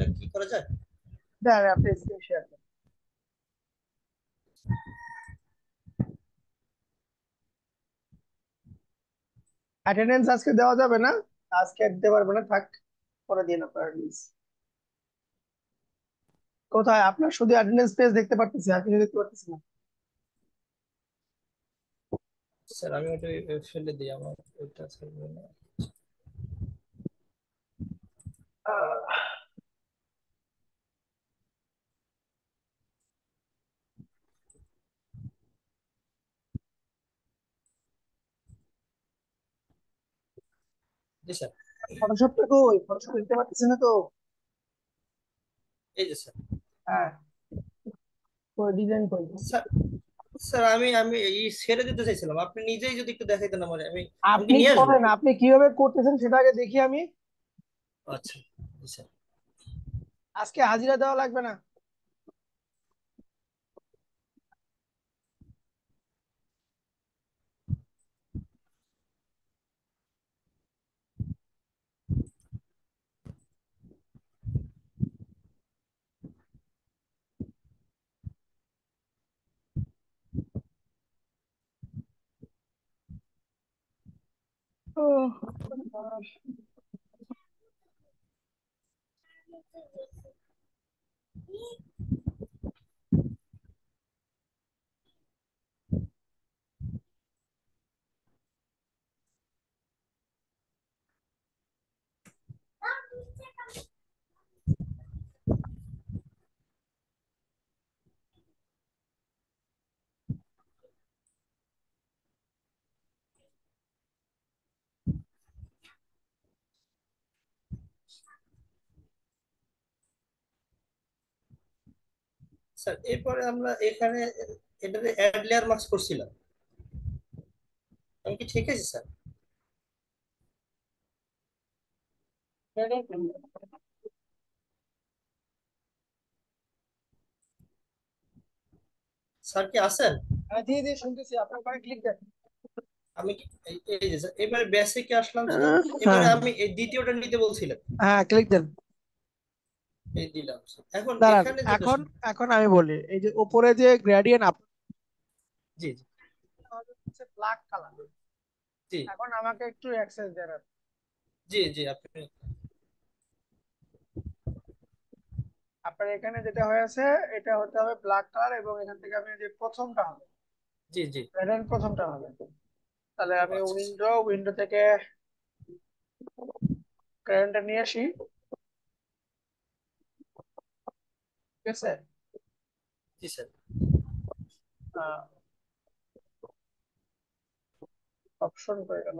এটা কি করা যায়? দেন আপনি স্ক্রিন শেয়ার করেন। অ্যাটেন্ডেন্স আজকে দেওয়া যাবে না, আজকে আর দিতে পারবো না, থাক, পরে দিন আপনার প্লিজ। কোথায় আপনার শুধু অ্যাটেন্ডেন্স পেজ দেখতে পারতেছি, আর কিছু দেখতে পারতেছি না। স্যার আমি ওটা ফেলে দিই, আমার ওইটা চলবে না। আহ, জি স্যার। ফটোশপটা কই, ফটোশপ দেখতে পারতেছি না তো। এই যে স্যার। হ্যাঁ, কই ডিজাইন কই? স্যার, স্যার আমি আমি এই ছেড়ে দিতে চাইছিলাম, আপনি নিজেই যদি একটু দেখাইতেন আমার, আমি কি আপনি নিয়ে আসবো? করেন, আপনি কিভাবে করতেছেন সেটা আগে দেখি আমি। আচ্ছা। জি স্যার। আজকে হাজিরা দেওয়া লাগবে না। ওহ, স্যার এরপরে আমরা এখানে এটাতে অ্যাড লেয়ার মার্কস করছিলাম, আমি কি ঠিক আছে স্যার? স্যার কি আছেন? হ্যাঁ, জি জি শুনতেছি, আপনার ওখানে ক্লিক দেন। আমি এই যে স্যার, এবারে বেসিকে আসলাম স্যার। এবারে হ্যাঁ আমি এই দ্বিতীয়টা নিতে বলছিলাম, হ্যাঁ, ক্লিক দেন। এই দিলাম স্যার। এখন দাঁড়ান, এখানে যেটা এখন এখন আমি বলি, এই যে উপরে যে গ্রেডিয়েন্ট আপ জি জি হচ্ছে ব্ল্যাক কালার। জি এখন আমাকে একটু অ্যাক্সেস দেন আপনি। জি জি আপনি। আপনার এখানে যেটা হয়েছে, এটা হতে হবে ব্ল্যাক কালার, এবং এখান থেকে আমি যে প্রথমটা হবে, জি জি। গ্রেডিয়েন্ট প্রথমটা হবে। তাহলে ও আমি আচ্ছা আচ্ছা। উইন্ডো থেকে গ্রেডিয়েন্টটা নিয়ে আসি। ঠিক আছে, জি স্যার। অপশন হয়ে গেল।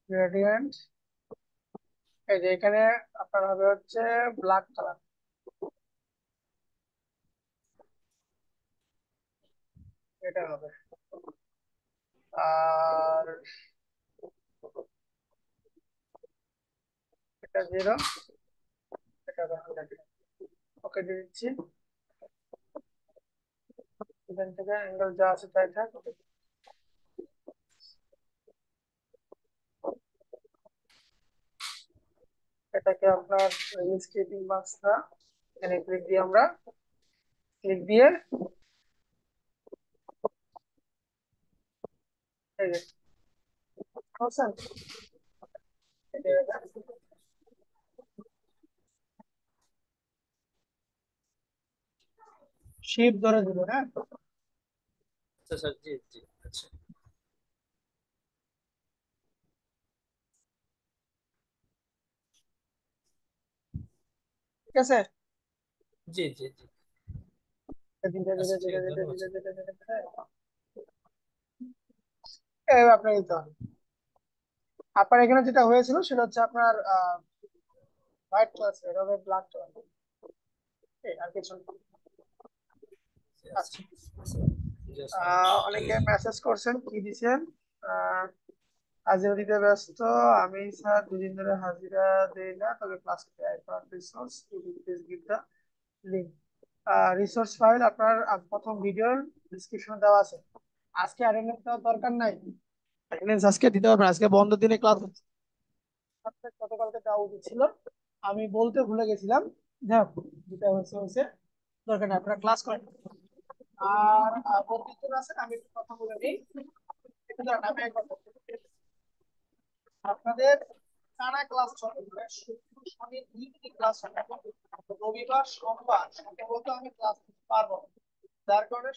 গ্রেডিয়েন্ট, এই যে এখানে আপনার হবে হচ্ছে ব্ল্যাক কালার, এটা হবে। আর এটা 0, এটা হবে 100। ওকে দিয়ে দিচ্ছি। এখান থেকে অ্যাঙ্গেল যা আছে তাই থাক। এটাকে আপনার স্কেপিং মার্কসটা এখানে ক্লিক দিয়ে এই যে বুঝছেন? শিপ ধরে দিব, হ্যাঁ। আচ্ছা স্যার। জি জি। আচ্ছা। ঠিক আছে, জি জি জি। ধীরে ধীরে আচ্ছা ঠিক ধীরে আছে, ধীরে ধন্যবাদ ধীরে স্যার। ধীরে ধীরে ধীরে এইভাবে আপনার দিতে হবে। আপনার এখানে যেটা হয়েছিল সেটা হচ্ছে আপনার হোয়াইট ক্লাস, এটা হবে ব্ল্যাক কালার, আর কিছু না। জি, আচ্ছা। আচ্ছা, আচ্ছা। জি, আসসালামু অনেকে মেসেজ করছেন, কি দিছেন? হাজিরা দিতে ব্যস্ত। আমি স্যার 2 দিন ধরে হাজিরা দেই না, তবে ক্লাস রিসোর্স গিভ দা লিঙ্ক। রিসোর্স ফাইল আপনার প্রথম ভিডিওর ডিসক্রিপশনে দেওয়া আছে। আজকে অ্যাটেন্ডেন্স দেওয়ার দরকার নাই, অ্যাটেন্ডেন্স আজকে দিতে হবে না, আজকে বন্ধ দিনে ক্লাস হচ্ছে। আপনার গতকালকে দেওয়া উচিত ছিল, আমি বলতে ভুলে গেছিলাম। যাক, যেটা হয়েছে হয়েছে, দরকার নেই, আপনারা ক্লাস করেন। আর বন্ধুজন আছেন, আমি একটু কথা বলে নিই। একটু দাঁড়ান, আমি একবার কথা বলি। আপনাদের টানা ক্লাস চলবে, শুক্র শনি 2 দিনই ক্লাস হবে। রবিবার সোমবার সম্ভবত আমি ক্লাস নিতে পারবো না। যার কারণে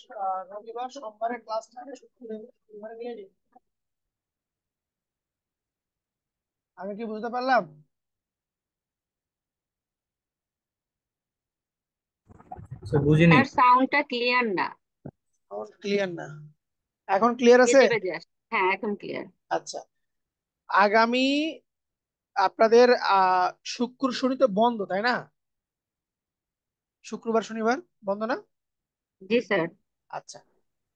রবিবার সোমবারের ক্লাসটা আমি শনিবারে নিয়ে নিই। আমি কি বুঝতে পারলাম? স্যার বুঝিনি। তার সাউন্ডটা ক্লিয়ার না, ক্লিয়ার না? এখন ক্লিয়ার আছে? বেজে বেজে আসে। হ্যাঁ, এখন ক্লিয়ার। আচ্ছা, আগামী আপনাদের শুক্র শনি তো বন্ধ, তাই না? শুক্রবার শনিবার বন্ধ না? জি স্যার। আচ্ছা,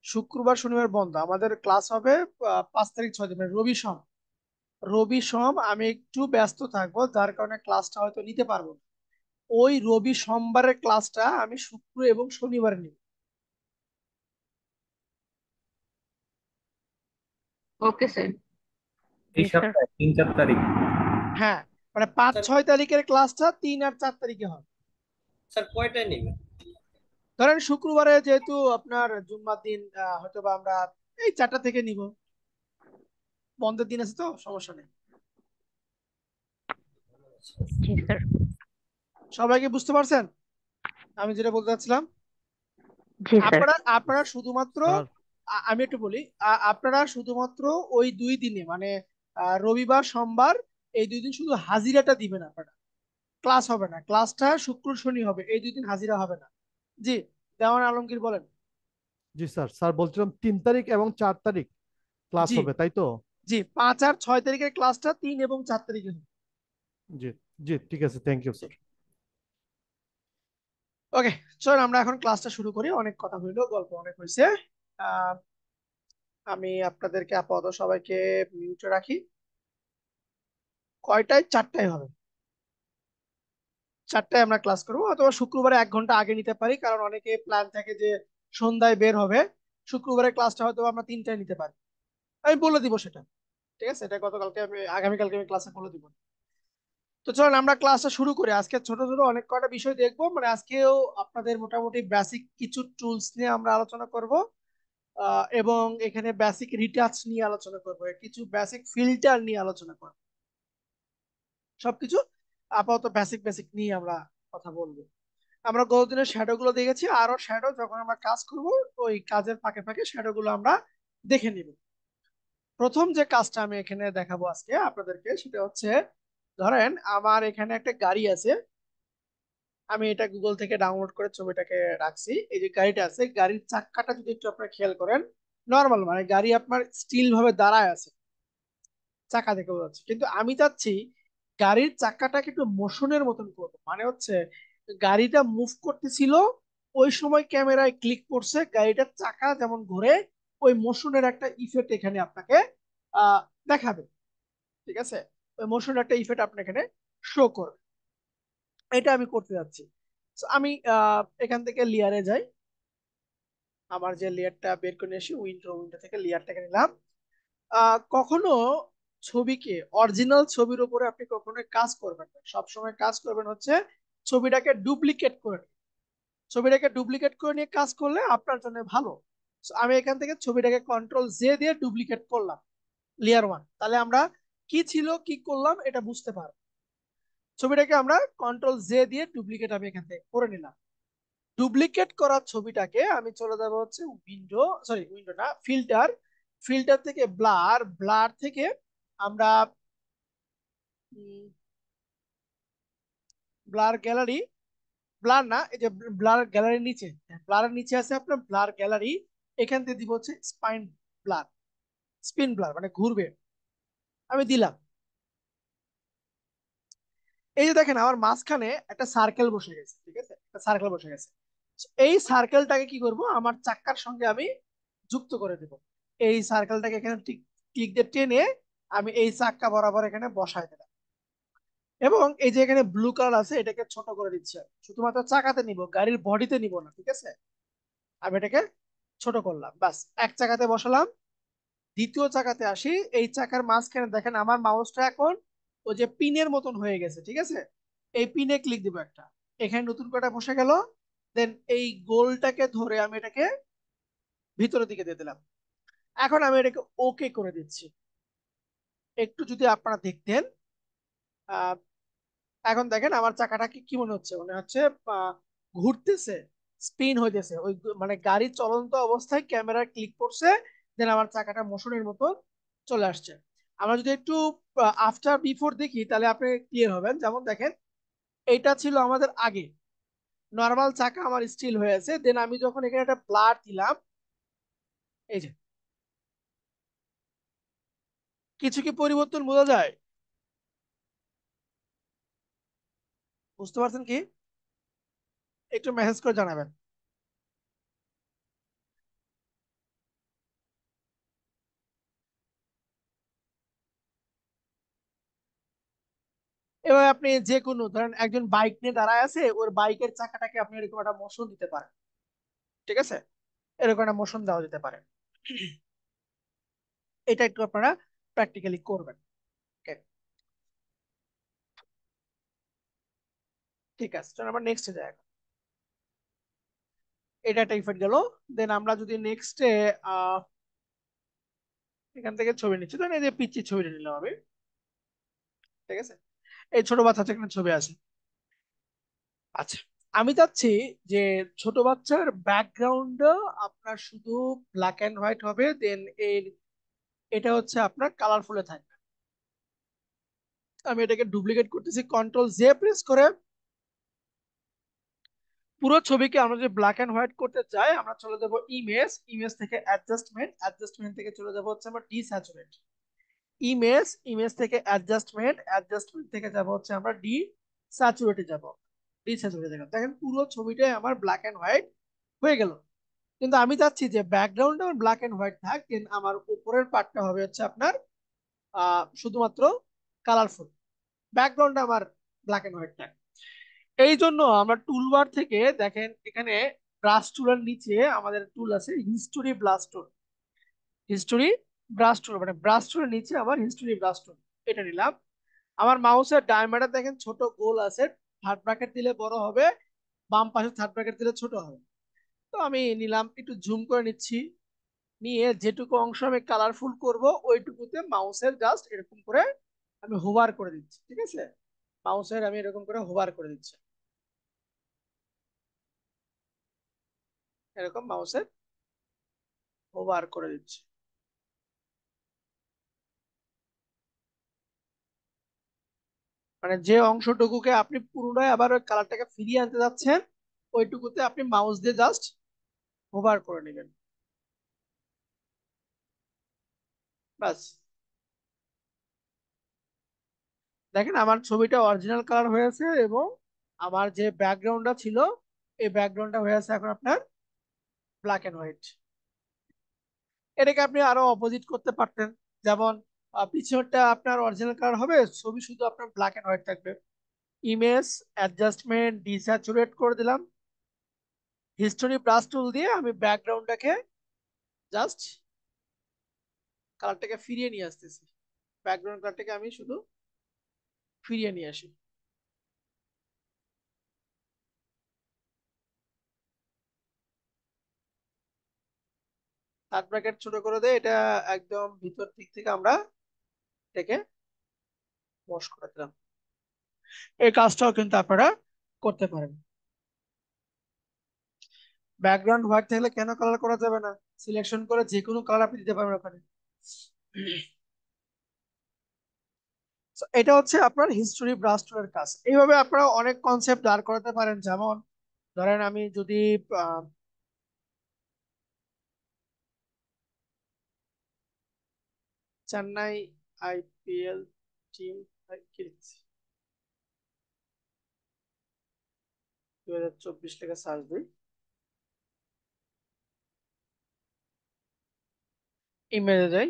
শুক্রবার শনিবার বন্ধ, আমাদের ক্লাস হবে 5 তারিখ 6 দিন, মানে রবি সোম। রবি সোম আমি একটু ব্যস্ত থাকবো, যার কারণে ক্লাসটা হয়তো নিতে পারবো না। ওই রবি সোমবারের ক্লাসটা আমি শুক্র এবং শনিবারে নিব। Okay sir. এই জি স্যার। সপ্তাহে 3-4 তারিখ। হ্যাঁ, মানে পাঁচ স্যার, ছয় তারিখের ক্লাসটা 3 আর 4 তারিখে হবে। স্যার কয়টায় নেবেন? ধরেন শুক্রবারে যেহেতু আপনার জুম্মার দিন, হয়তো বা আমরা এই 4টা থেকে নিব, বন্ধের দিন আছে তো সমস্যা নেই। জি স্যার। সবাইকে বুঝতে পারছেন আমি যেটা বলতে চাচ্ছিলাম? জি স্যার। আপনারা আপনারা শুধুমাত্র, স্যার আমি একটু বলি, আপনারা শুধুমাত্র ওই 2 দিনে, মানে রবিবার সোমবার, এই 2 দিন শুধু হাজিরাটা দিবেন আপনারা। ক্লাস হবে না, ক্লাসটা শুক্র শনি হবে, এই 2 দিন হাজিরা হবে না। জি, দেওয়ান আলমগীর বলেন। জি স্যার, স্যার বলছিলাম 3 তারিখ এবং 4 তারিখ ক্লাস জি, হবে, তাই তো? জি, 5 আর 6 তারিখের ক্লাসটা 3 এবং 4 তারিখে হবে। জি, জি, ঠিক আছে, থ্যাংক ইউ জি, স্যার। ওকে, চলুন আমরা এখন ক্লাসটা শুরু করি, অনেক কথা হইলো, গল্প অনেক হয়েছে। আহ, আমি আপনাদেরকে আপাতত সবাইকে মিউটে রাখি। কয়টায়? 4টায় হবে। 4টায় আমরা ক্লাস করবো, অথবা শুক্রবারে 1 ঘন্টা আগে নিতে পারি, কারণ অনেকে প্ল্যান থাকে যে সন্ধ্যায় বের হবে। শুক্রবারের ক্লাসটা হয়তো আমরা 3টায় নিতে পারি, আমি বলে দিব সেটা। ঠিক আছে, এটা গতকালকে আমি, আগামীকালকে আমি ক্লাসে বলে দিব। তো চলুন আমরা ক্লাসটা শুরু করি। আজকে ছোট ছোট অনেক কয়টা বিষয় দেখবো, মানে আজকেও আপনাদের মোটামুটি বেসিক কিছু টুলস নিয়ে আমরা আলোচনা করব। এবং এখানে বেসিক রিটাচ নিয়ে আলোচনা করব, কিছু বেসিক ফিল্টার নিয়ে আলোচনা করব। সবকিছু আপাতত বেসিক বেসিক নিয়ে আমরা কথা বলবো। আমরা গতদিনের শ্যাডো গুলো দেখেছি, আরো শ্যাডো যখন আমরা কাজ করব, ওই কাজের ফাঁকে ফাঁকে শ্যাডো গুলো আমরা দেখে নিব। প্রথম যে কাজটা আমি এখানে দেখাবো আজকে আপনাদেরকে, সেটা হচ্ছে, ধরেন আমার এখানে একটা গাড়ি আছে, আমি এটা গুগল থেকে ডাউনলোড করে ছবিটাকে রাখছি। এই যে গাড়িটা আছে, গাড়ির চাক্কাটা যদি একটু আপনারা খেয়াল করেন, নর্মাল মানে গাড়ি আপনার স্টিল ভাবে দাঁড়ায় আছে, চাকা দেখে বোঝা যাচ্ছে, কিন্তু আমি চাচ্ছি গাড়ির চাকাটাকে একটু মোশনের মতন করবো। মানে হচ্ছে গাড়িটা মুভ করতেছিল, ওই সময় ক্যামেরায় ক্লিক করছে, গাড়িটার চাকা যেমন ঘোরে, ওই মোশনের একটা ইফেক্ট এখানে আপনাকে আহ দেখাবে। ঠিক আছে, ওই মোশনের একটা ইফেক্ট আপনি এখানে শো করবে, এটা আমি করতে যাচ্ছি। So, আমি এখান থেকে লেয়ারে যাই, আমার যে লেয়ারটা বের করে নিয়ে আসি, উইন্ডো উইন্ডো থেকে লেয়ারটাকে নিলাম। কখনো ছবিকে, অরিজিনাল ছবির উপরে আপনি কখনোই কাজ করবেন না, সবসময় কাজ করবেন হচ্ছে ছবিটাকে ডুপ্লিকেট করে নিয়ে। ছবিটাকে ডুপ্লিকেট করে নিয়ে কাজ করলে আপনার জন্য ভালো। So, আমি এখান থেকে ছবিটাকে কন্ট্রোল-জে দিয়ে ডুপ্লিকেট করলাম, লেয়ার 1। তাহলে আমরা কি ছিল কি করলাম এটা বুঝতে পারবো। ছবিটাকে আমরা কন্ট্রোল-জে দিয়ে ডুপ্লিকেট আমি এখান থেকে করে নিলাম। ডুপ্লিকেট করা ছবিটাকে আমি চলে যাবো হচ্ছে উইন্ডো, সরি উইন্ডো না, ফিল্টার। ফিল্টার থেকে ব্লার, ব্লার থেকে আমরা ব্লার গ্যালারি, ব্লার না, এই যে ব্লার গ্যালারির নিচে, ব্লারের নিচে আছে আপনার ব্লার গ্যালারি, এখান থেকে দিব হচ্ছে স্পাইন ব্লার, স্পিন ব্লার মানে ঘুরবে, আমি দিলাম। এই যে দেখেন আমার মাঝখানে একটা সার্কেল বসে গেছে, ঠিক আছে, একটা সার্কেল বসে গেছে। এই সার্কেলটাকে কি করব, আমার চাক্কার সঙ্গে আমি যুক্ত করে দেব। এই সার্কেলটাকে এখানে ক্লিক দিয়ে টেনে আমি এই চাক্কা বরাবর এখানে বসাই দিলাম, এবং এই যে এখানে ব্লু কালার আছে এটাকে ছোট করে দিচ্ছি আমি। শুধুমাত্র চাকাতে নিব, গাড়ির বডিতে নিব না, ঠিক আছে? আমি এটাকে ছোট করলাম, বাস। এক চাকাতে বসালাম। দ্বিতীয় চাকাতে আসি। এই চাকার মাঝখানে দেখেন আমার মাউসটা এখন ওই যে পিনের মতন হয়ে গেছে, ঠিক আছে? এই পিনে ক্লিক দিব একটা, এখানে নতুন করে বসে গেল। দেন এই গোলটাকে ধরে আমি এটাকে ভিতরের দিকে দিয়ে দিলাম। এখন আমি এটাকে ওকে করে দিচ্ছি। একটু যদি আপনারা দেখতেন, আহ এখন দেখেন আমার চাকাটা কি কি মনে হচ্ছে, মনে হচ্ছে আহ, ঘুরতেছে, স্পিন হইতেছে। ওই মানে গাড়ি চলন্ত অবস্থায় ক্যামেরা ক্লিক করছে, দেন আমার চাকাটা মোশনের মতো চলে আসছে। আমরা যদি একটু আফটার বিফোর দেখি তাহলে আপনি ক্লিয়ার হবেন। যেমন দেখেন, এইটা ছিল আমাদের আগে, নর্মাল চাকা আমার স্টিল হয়ে আছে। দেন আমি যখন এখানে একটা ব্লার দিলাম, এই যে কিছু কি পরিবর্তন বোঝা যায়? বুঝতে পারছেন কি? একটু মেসেজ করে জানাবেন। এবার আপনি যে কোনো ধরেন একজন বাইক নিয়ে দাঁড়ায় আছে, ওর বাইকের চাকাটাকে আপনি এরকম একটা মোশন দিতে পারেন, ঠিক আছে? এরকম একটা মোশন দেওয়া যেতে পারে। এটা একটু আপনারা প্র্যাকটিক্যালি করবেন। Okay, ঠিক আছে, চলো আমরা নেক্সটে যাই এখন। এটা একটা ইফেক্ট গেল। দেন আমরা যদি নেক্সটে এখান থেকে ছবি নিচ্ছি, ধরেন এই যে পিচ্চির ছবিটা নিলাম আমি, ঠিক আছে? এই ছোট বাচ্চাটা এখানে ছবি আছে। আচ্ছা, আমি চাচ্ছি যে ছোট বাচ্চার ব্যাকগ্রাউন্ড আপনার শুধু ব্ল্যাক এন্ড হোয়াইট হবে, দেন এর এটা হচ্ছে আপনার কালারফুলে থাকবে। আমি এটাকে ডুপ্লিকেট করতেছি, কন্ট্রোল জে প্রেস করে। পুরো ছবিকে আমরা যদি ব্ল্যাক এন্ড হোয়াইট করতে চাই, আমরা চলে যাব ইমেজ, ইমেজ থেকে অ্যাডজাস্টমেন্ট, অ্যাডজাস্টমেন্ট থেকে চলে যাব হচ্ছে আমরা ডিস্যাচুরেট। ইমেজ, ইমেজ থেকে অ্যাডজাস্টমেন্ট, অ্যাডজাস্টমেন্ট থেকে যাব হচ্ছে আমরা ডিস্যাচুরেটে যাব। ডিস্যাচুরেটে যাব, দেখেন পুরো ছবিটাই আমার ব্ল্যাক এন্ড হোয়াইট হয়ে গেল। কিন্তু আমি চাচ্ছি যে ব্যাকগ্রাউন্ড আমার ব্ল্যাক এন্ড হোয়াইট থাক, কিন্তু আমার উপরের পার্টটা হবে হচ্ছে আপনার শুধুমাত্র কালারফুল, ব্যাকগ্রাউন্ড আমার ব্ল্যাক এন্ড হোয়াইট থাক। এই জন্য আমরা টুলবার থেকে দেখেন এখানে ব্রাশ টুলের নিচে আমাদের টুল আছে হিস্টোরি ব্রাশ টুল। হিস্টোরি ব্রাশ টুল মানে ব্রাশ টুলের নিচে আমার হিস্টোরি ব্রাশ টুল, এটা নিলাম। আমার মাউসের ডায়ামিটার দেখেন ছোট গোল আছে, থার্ড ব্র্যাকেট দিলে বড় হবে, বাম পাশে থার্ড ব্র্যাকেট দিলে ছোট হবে। তো আমি নিলাম, একটু জুম করে নিচ্ছি, নিয়ে যেটুকু অংশ আমি কালারফুল করব ওইটুকুতে মাউসের জাস্ট এরকম করে আমি হোভার করে দিচ্ছি, ঠিক আছে? মাউসের আমি এরকম করে হোভার করে দিচ্ছি, এরকম মাউসের হোভার করে দিচ্ছি। মানে যে অংশটুকুকে আপনি পুরোটাই আবার ওই কালারটাকে ফিরিয়ে আনতে যাচ্ছেন, ওইটুকুতে আপনি মাউস দিয়ে জাস্ট হোভার করে নেবেন, বাস। দেখেন আমার ছবিটা অরিজিনাল কালার হয়েছে, এবং আমার যে ব্যাকগ্রাউন্ডটা ছিল এই ব্যাকগ্রাউন্ডটা হয়েছে এখন আপনার ব্ল্যাক এন্ড হোয়াইট। এটাকে আপনি আরো অপোজিট করতে পারতেন, যেমন পিছনটা আপনার অরিজিনাল কালার হবে, ছবি শুধু আপনার ব্ল্যাক এন্ড হোয়াইট থাকবে। ইমেজ, অ্যাডজাস্টমেন্ট, ডিস্যাচুরেট করে দিলাম। হিস্টোরি ব্রাশ টুল দিয়ে আমি ব্যাকগ্রাউন্ডটাকে জাস্ট কালারটাকে ফিরিয়ে নিয়ে আসতেছি, ব্যাকগ্রাউন্ড কালারটাকে আমি শুধু ফিরিয়ে নিয়ে আসি। থার্ড ব্র্যাকেট ছোট করে দেয়, এটা একদম ভিতর দিক থেকে আমরা এটাকে ওয়াশ করে দিলাম। এই কাজটাও কিন্তু আপনারা করতে পারেন। ব্যাকগ্রাউন্ড হোয়াইট থাকলে কেন কালার করা যাবে না? সিলেকশন করে যে কোনো কালার আপনি দিতে পারবেন ওখানে। So, এটা হচ্ছে আপনার হিস্টোরি ব্রাশ টুলের কাজ। এইভাবে আপনারা অনেক কনসেপ্ট দাঁড় করাতে পারেন। যেমন ধরেন আমি যদি আহ, চেন্নাই আইপিএল টিম 2024 লেখা সার্চ দিই, ইমেজে যাই,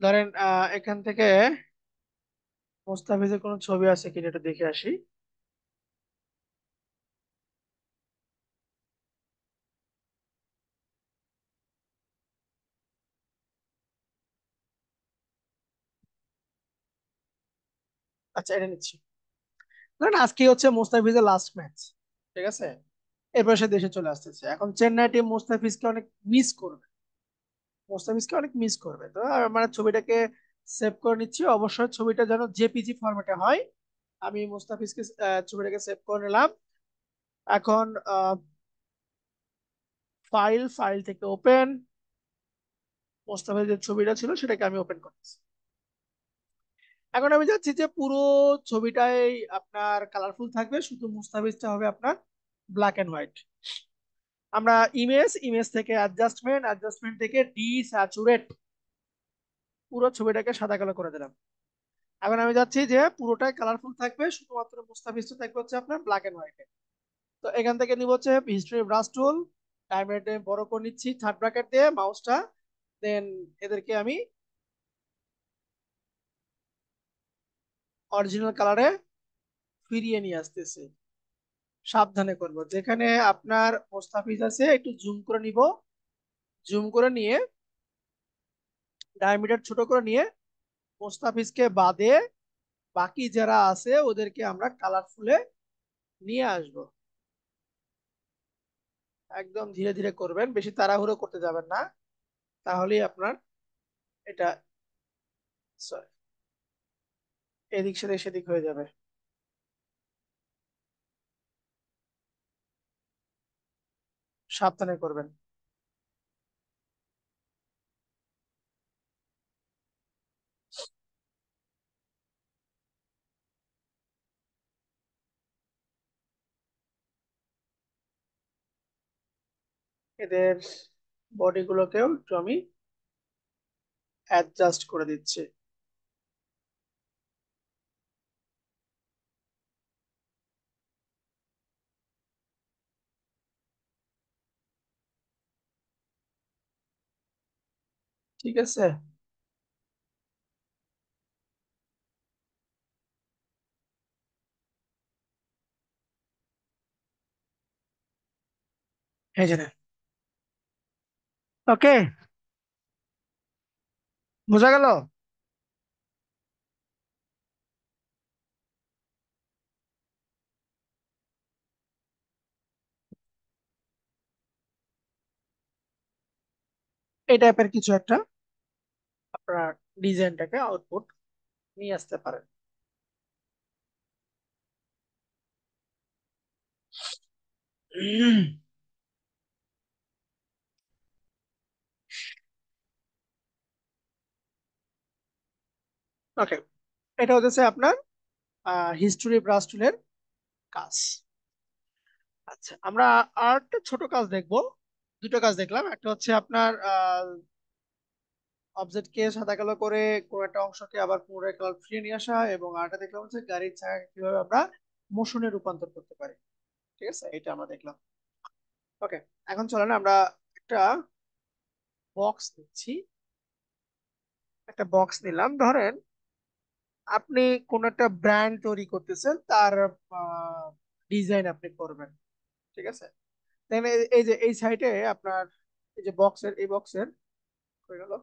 ধরেন এখান থেকে মোস্তাফিজের কোনো ছবি আছে কিনা একটু দেখে আসি। আচ্ছা, এটা নিচ্ছি। ধরেন আজকে হচ্ছে মোস্তাফিজের লাস্ট ম্যাচ, ঠিক আছে? এরপর সে দেশে চলে আসতেছে। এখন চেন্নাই টিম মোস্তাফিজকে অনেক মিস করবে, তো মানে ছবিটাকে সেভ করে নিচ্ছি। অবশ্যই ছবিটা যেন জেপিজি ফরম্যাটে হয়। আমি মোস্তাফিজকে ছবিটাকে সেভ করে নিলাম। এখন ফাইল থেকে ওপেন, মোস্তাফিজের যে ছবিটা ছিল সেটাকে আমি ওপেন করতেছি। এখন আমি যাচ্ছি যে পুরো ছবিটাই আপনার কালারফুল থাকবে, শুধু মুস্তাফিজটা হবে আপনার ব্ল্যাক এন্ড হোয়াইট। আমরা ইমেজ থেকে অ্যাডজাস্টমেন্ট থেকে ডিস্যাচুরেট, পুরো ছবিটাকে সাদা কালো করে দিলাম। এখন আমি যাচ্ছি যে পুরোটাই কালারফুল থাকবে, শুধুমাত্র মুস্তাফিজটা থাকবে হচ্ছে আপনার ব্ল্যাক এন্ড হোয়াইটে। তো এখান থেকে নিব হচ্ছে হিস্ট্রি ব্রাশ টুল, টাইমলাইনে বড় করে নিচ্ছি থার্ড ব্র্যাকেট দিয়ে মাউসটা। দেন এদেরকে আমি অরিজিনাল কালারে ফিরিয়ে নিয়ে আসতেছি। সাবধানে করব, যেখানে আপনার মোস্তাফিজ আছে একটু জুম করে নিব। জুম করে নিয়ে ডায়ামিটার ছোট করে নিয়ে মোস্তাফিজকে বাদে বাকি যারা আছে ওদেরকে আমরা কালারফুলে নিয়ে আসব। একদম ধীরে ধীরে করবেন, বেশি তাড়াহুড়ো করতে যাবেন না, তাহলেই আপনার এটা sorry, এদিক সেদিক সেদিক হয়ে যাবে। সাবধানে করবেন। এদের বডি গুলোকেও একটু আমি অ্যাডজাস্ট করে দিচ্ছি। ঠিক আছে, এই যে ওকে, বোঝা গেল? এই টাইপের কিছু একটা আপনার ডিজাইনটাকে আউটপুট নিয়ে আসতে পারেন। ওকে, এটা হচ্ছে আপনার হিস্টোরি ব্রাশ টুলের কাজ। আচ্ছা, আমরা আর একটা ছোট কাজ দেখবো। দুটো কাজ দেখলাম, একটা হচ্ছে আপনার অবজেক্টকে সাদা কালো করে কোনো একটা অংশকে আবার পুনরায় কালার ফিরিয়ে নিয়ে আসা, এবং আরেকটা দেখলাম হচ্ছে গাড়ির চাকা কিভাবে আমরা মোশনে রূপান্তর করতে পারি। ঠিক আছে, এটা আমরা দেখলাম। ওকে, এখন চলেন আমরা একটা বক্স নিচ্ছি। একটা বক্স নিলাম। ধরেন আপনি কোন একটা ব্র্যান্ড তৈরি করতেছেন, তার ডিজাইন আপনি করবেন। ঠিক আছে, দেখেন এই যে এই সাইডে আপনার এই যে বক্সের হয়ে গেল,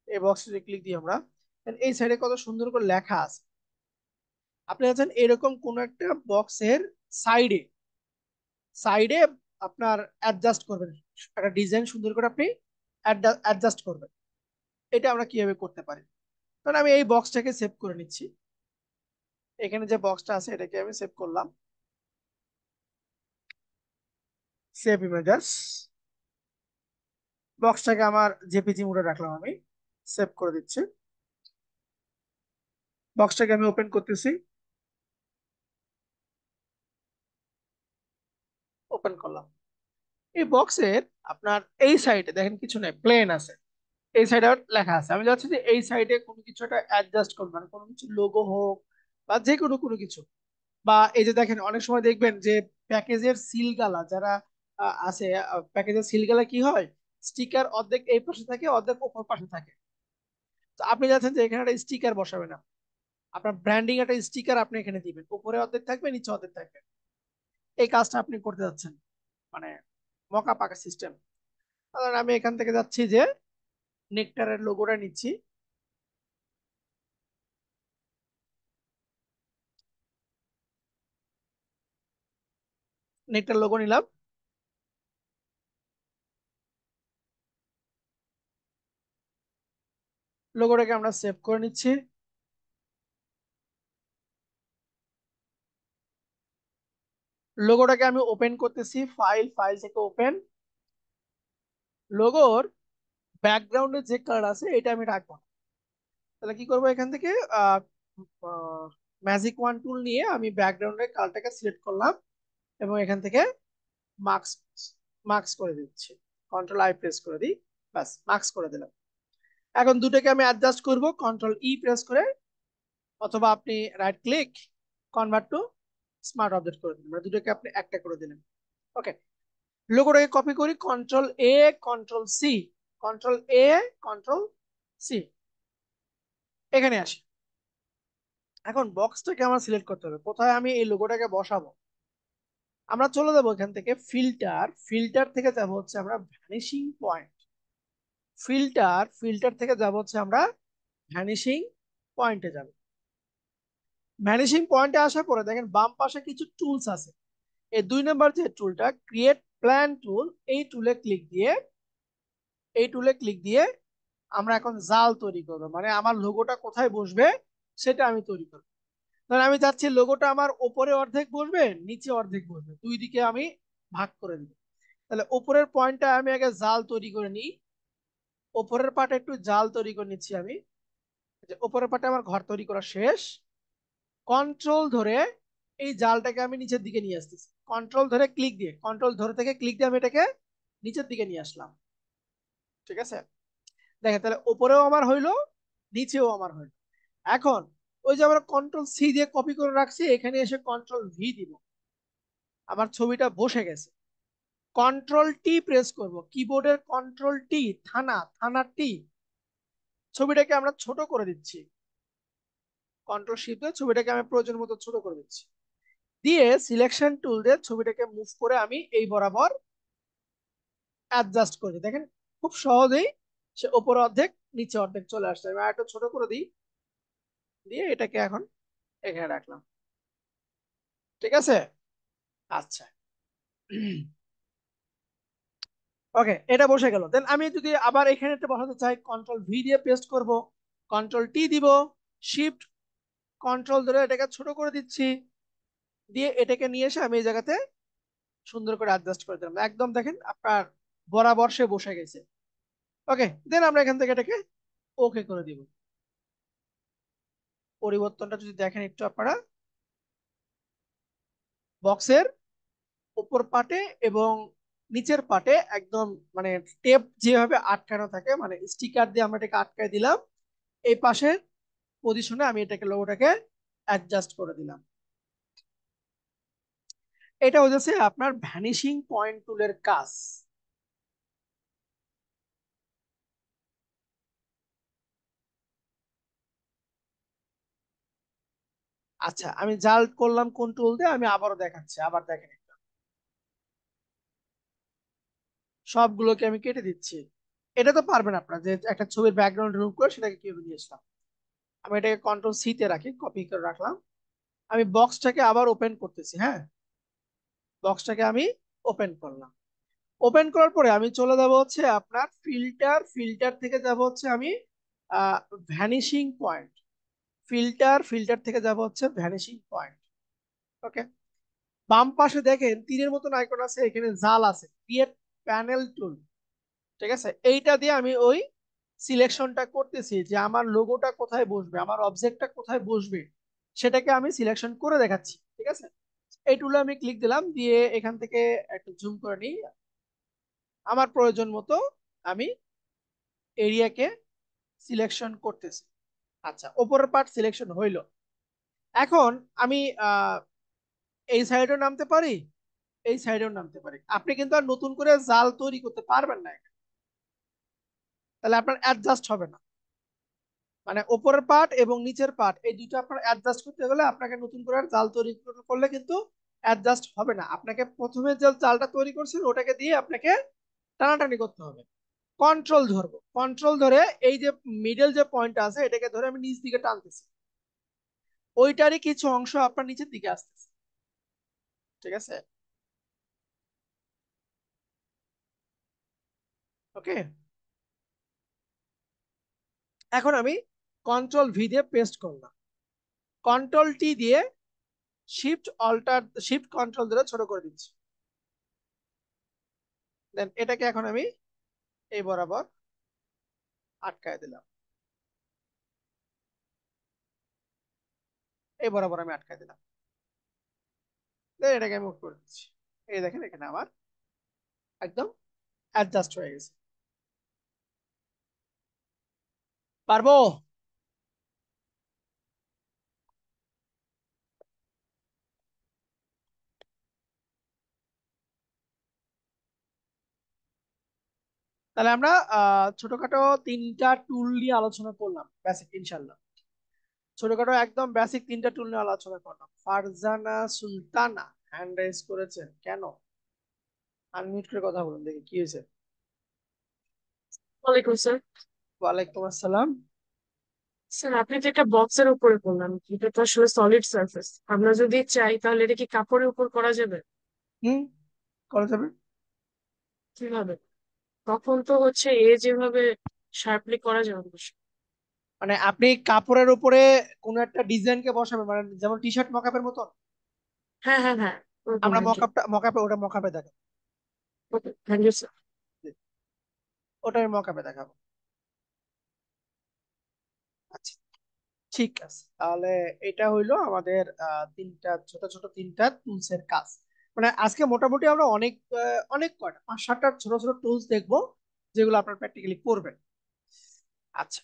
এই বক্সে ক্লিক দিই আমরা। then এই সাইডে কত সুন্দর করে লেখা আছে। আপনি আছেন এরকম কোন একটা বক্সের সাইডে সাইডে আপনার অ্যাডজাস্ট করবেন, একটা ডিজাইন সুন্দর করে আপনি অ্যাডজাস্ট করবেন। এটা আমরা কিভাবে করতে পারি? কারণ আমি এই বক্সটাকে সেভ করে নিচ্ছি। এখানে যে বক্সটা আছে এটাকে আমি সেভ করলাম, সেভ ইমেজেস। বক্সটাকে আমার জেপিজি মোডে রাখলাম, আমি সেভ করে দিচ্ছি। বক্সটাকে আমি ওপেন করতেছি, ওপেন করলাম। এই বক্সের আপনার এই সাইডে দেখেন কিছু নাই, প্লেন আছে। এই সাইডে লেখা আছে। আমি চাচ্ছি যে এই সাইডে কোনো কিছু একটা অ্যাডজাস্ট করবো, মানে কোনো কিছু লোগো হোক বা যে কোনো কোনো কিছু। বা এই যে দেখেন অনেক সময় দেখবেন যে প্যাকেজের সিলগালা যারা আছে, প্যাকেজের সিলগালা কি হয়, স্টিকার অর্ধেক এই পাশে থাকে অর্ধেক ওপর পাশে থাকে। তো তো আপনি যাচ্ছেন যে এখানে একটা স্টিকার বসাবেন না, আপনার ব্র্যান্ডিং একটা স্টিকার আপনি এখানে দিবেন, উপরে অর্ধেক থাকবে নিচে অর্ধেক থাকবে। এই কাজটা আপনি করতে যাচ্ছেন, মানে মকা পাকা সিস্টেম। তাহলে আমি এখান থেকে যাচ্ছি যে নেকটারের লোগোটা নিচ্ছি, নেকটার লোগো নিলাম, লোগোটাকে আমরা সেভ করে নিচ্ছি। লোগোটাকে আমি ওপেন করতেছি, ফাইল থেকে ওপেন। লোগোর ব্যাকগ্রাউন্ডে যে কালার আছে এটা আমি রাখবো না। তাহলে কি করবো, এখান থেকে ম্যাজিক ওয়ান টুল নিয়ে আমি ব্যাকগ্রাউন্ডের কালারটাকে সিলেক্ট করলাম এবং এখান থেকে মার্কস মার্কস করে দিচ্ছি, কন্ট্রোল আই প্রেস করে দিই, ব্যাস মার্কস করে দিলাম। এখন দুটোকে আমি অ্যাডজাস্ট করব, কন্ট্রোল ই প্রেস করে, অথবা আপনি right click convert to smart object করে দিলেন, মানে দুটোকে আপনি একটা করে দিলেন। ওকে, লোগোটাকে কপি করি, কন্ট্রোল এ কন্ট্রোল সি, কন্ট্রোল এ কন্ট্রোল সি, এখানে আসি। এখন বক্সটাকে আমার সিলেক্ট করতে হবে, কোথায় আমি এই লোগোটাকে বসাবো। আমরা চলে যাবো এখান থেকে ফিল্টার থেকে যাব হচ্ছে আমরা ভ্যানিশিং পয়েন্ট, ফিল্টার থেকে যাব হচ্ছে আমরা ভ্যানিশিং পয়েন্টে যাব। ভ্যানিশিং পয়েন্টে আসার পরে দেখেন বাম পাশে কিছু টুলস আছে, এই 2 নম্বর যে টুলটা ক্রিয়েট প্ল্যান টুল, এই টুলে ক্লিক দিয়ে, এই টুলে ক্লিক দিয়ে আমরা এখন জাল তৈরি করবো, মানে আমার লোগোটা কোথায় বসবে সেটা আমি তৈরি করবো। ধরেন আমি চাচ্ছি লোগোটা আমার ওপরে অর্ধেক বসবে, নিচে অর্ধেক বসবে, দুই দিকে আমি ভাগ করে দিব। তাহলে উপরের পয়েন্টটা আমি আগে জাল তৈরি করে নিই, ওপরের পাটে একটু জাল তৈরি করে নিচ্ছি আমি, যে ওপরের পাটে আমার ঘর তৈরি করা শেষ। কন্ট্রোল ধরে এই জালটাকে আমি নিচের দিকে নিয়ে আসতেছি, কন্ট্রোল ধরে ক্লিক দিয়ে, কন্ট্রোল ধরে থেকে ক্লিক দিয়ে আমি এটাকে নিচের দিকে নিয়ে আসলাম। ঠিক আছে, দেখেন তাহলে উপরেও আমার হইলো, নিচেও আমার হইলো। এখন ওই যে আমরা কন্ট্রোল সি দিয়ে কপি করে রাখছি, এখানে এসে কন্ট্রোল ভি দিব, আমার ছবিটা বসে গেছে। কন্ট্রোল টি প্রেস করব, কিবোর্ডের কন্ট্রোল টি, থানা টি, ছবিটাকে আমরা ছোট করে দিচ্ছি, কন্ট্রোল শিফট দিয়ে ছবিটাকে আমি প্রয়োজন মতো ছোট করে দিচ্ছি, দিয়ে সিলেকশন টুল দিয়ে ছবিটাকে মুভ করে আমি এই বরাবর অ্যাডজাস্ট করি। দেখেন খুব সহজেই সে উপরে অর্ধেক নিচে অর্ধেক চলে আসছে। আমি আরেকটু ছোট করে দিই, দিয়ে এটাকে এখন এখানে রাখলাম। ঠিক আছে, আচ্ছা, ওকে, এটা বসে গেল। দেন আমি যদি আবার এখানে একটা বসাতে চাই, কন্ট্রোল ভি দিয়ে পেস্ট করব, কন্ট্রোল টি দিব, শিফট কন্ট্রোল ধরে এটাকে ছোট করে দিচ্ছি, দিয়ে এটাকে নিয়ে এসে আমি এই জায়গাতে সুন্দর করে অ্যাডজাস্ট করে দিলাম, একদম দেখেন আপনার বরাবর সে বসে গেছে। ওকে, দেন আমরা এখান থেকে এটাকে ওকে করে দিব। পরিবর্তনটা যদি দেখেন একটু আপনারা, বক্সের উপর পাটে এবং নিচের পাটে একদম মানে টেপ যেভাবে আটকানো থাকে, মানে স্টিকার দিয়ে আমরা এটাকে আটকায় দিলাম, এই পাশের পজিশনে আমি এটাকে লোগোটাকে অ্যাডজাস্ট করে দিলাম। এটা হচ্ছে আপনার ভ্যানিশিং পয়েন্ট টুলের কাজ। আচ্ছা, আমি জাল করলাম কোন টুল দিয়ে, আমি আবারও দেখাচ্ছি, আবার দেখেন একটু। সবগুলোকে আমি কেটে দিচ্ছি। এটা তো পারবেন আপনারা যে একটা ছবির ব্যাকগ্রাউন্ড রিমুভ করে সেটাকে কিভাবে নিয়ে আসলাম। আমি এটাকে কন্ট্রোল সি তে রাখি, কপি করে রাখলাম। আমি বক্সটাকে আবার ওপেন করতেছি, হ্যাঁ, বক্সটাকে আমি ওপেন করলাম। ওপেন করার পরে আমি চলে যাব হচ্ছে আপনার ফিল্টার থেকে যাব হচ্ছে আমি ভ্যানিশিং পয়েন্ট, ফিল্টার থেকে যাব হচ্ছে ভ্যানিশিং পয়েন্ট। ওকে, বাম পাশে দেখেন তীরের মতন আইকন আছে, এখানে জাল আছে, ক্রিয়েট প্যানেল টুল। ঠিক আছে, এইটা দিয়ে আমি ওই সিলেকশনটা করতেছি যে আমার লোগোটা কোথায় বসবে, আমার অবজেক্টটা কোথায় বসবে, সেটাকে আমি সিলেকশন করে দেখাচ্ছি। ঠিক আছে, এই টুলে আমি ক্লিক দিলাম, দিয়ে এখান থেকে একটু জুম করে নিই, আমার প্রয়োজন মতো আমি এরিয়াকে সিলেকশন করতেছি। আচ্ছা, ওপরের পার্ট সিলেকশন হইলো। এখন আমি আহ এই সাইডেও নামতে পারি, এই সাইডেও নামতে পারি। আপনি কিন্তু আর নতুন করে জাল তৈরি করতে পারবেন না, তাহলে আপনার অ্যাডজাস্ট হবে না। মানে উপরের পার্ট এবং নিচের পার্ট এই দুটো আপনার অ্যাডজাস্ট করতে গেলে আপনাকে নতুন করে আর জাল তৈরি করলে কিন্তু অ্যাডজাস্ট হবে না। আপনাকে প্রথমে যে জালটা তৈরি করছেন ওটাকে দিয়ে আপনাকে টানাটানি করতে হবে। কন্ট্রোল ধরবো, কন্ট্রোল ধরে এই যে মিডল যে পয়েন্ট আছে এটাকে ধরে আমি নিচ দিকে টানতেছি, ওইটারই কিছু অংশ আপনার নিচের দিকে আসতেছে। ঠিক আছে, ওকে। এখন আমি কন্ট্রোল ভি দিয়ে পেস্ট করলাম, কন্ট্রোল টি দিয়ে শিফট কন্ট্রোল ধরে ছোট করে দিচ্ছি। দেন এটাকে এখন আমি এই বরাবর আটকায় দিলাম, এই বরাবর আমি আটকায় দিলাম। দেন এটাকে মুভ করে দিচ্ছি। এই দেখেন এখানে আমার একদম অ্যাডজাস্ট হয়ে গেছে। পারবো? তাহলে আমরা ছোটখাটো তিনটা টুল নিয়ে আলোচনা করলাম, বেসিক ইনশাল্লাহ। ছোটখাটো একদম বেসিক তিনটা টুল নিয়ে আলোচনা করলাম। ফারজানা সুলতানা হ্যান্ড রাইজ করেছেন, কেন? আনমিউট করে কথা বলুন দেখি কি হয়েছে। ওয়ালাইকুম স্যার। ওয়ালাইকুম আসসালাম। স্যার আপনি তো একটা বক্সের উপরে করলাম, এটা তো আসলে সলিড সারফেস। আমরা যদি চাই তাহলে এটা কি কাপড়ের উপর করা যাবে? হুম, করা যাবে। কিভাবে? তখন তো হচ্ছে যেভাবে শার্পলি করা যাবে না। মানে আপনি কাপড়ের উপরে কোনো একটা ডিজাইনকে বসাবেন, মানে যেমন টি শার্ট মকআপের মতন। হ্যাঁ হ্যাঁ হ্যাঁ, ওরকম আমরা আর কি। মকআপে ওটা মকআপে দেখাবো। ওকে, থ্যাংক ইউ স্যার। ওটা আমি মকআপে দেখাবো। আচ্ছা, ঠিক আছে। তাহলে এটা হইলো আমাদের তিনটা ছোট ছোট তিনটা টুলস এর কাজ। মানে আজকে মোটামুটি আমরা অনেক কয়টা 5-7টা ছোট ছোট টুলস দেখবো যেগুলো আপনার প্র্যাকটিক্যালি করবেন। আচ্ছা,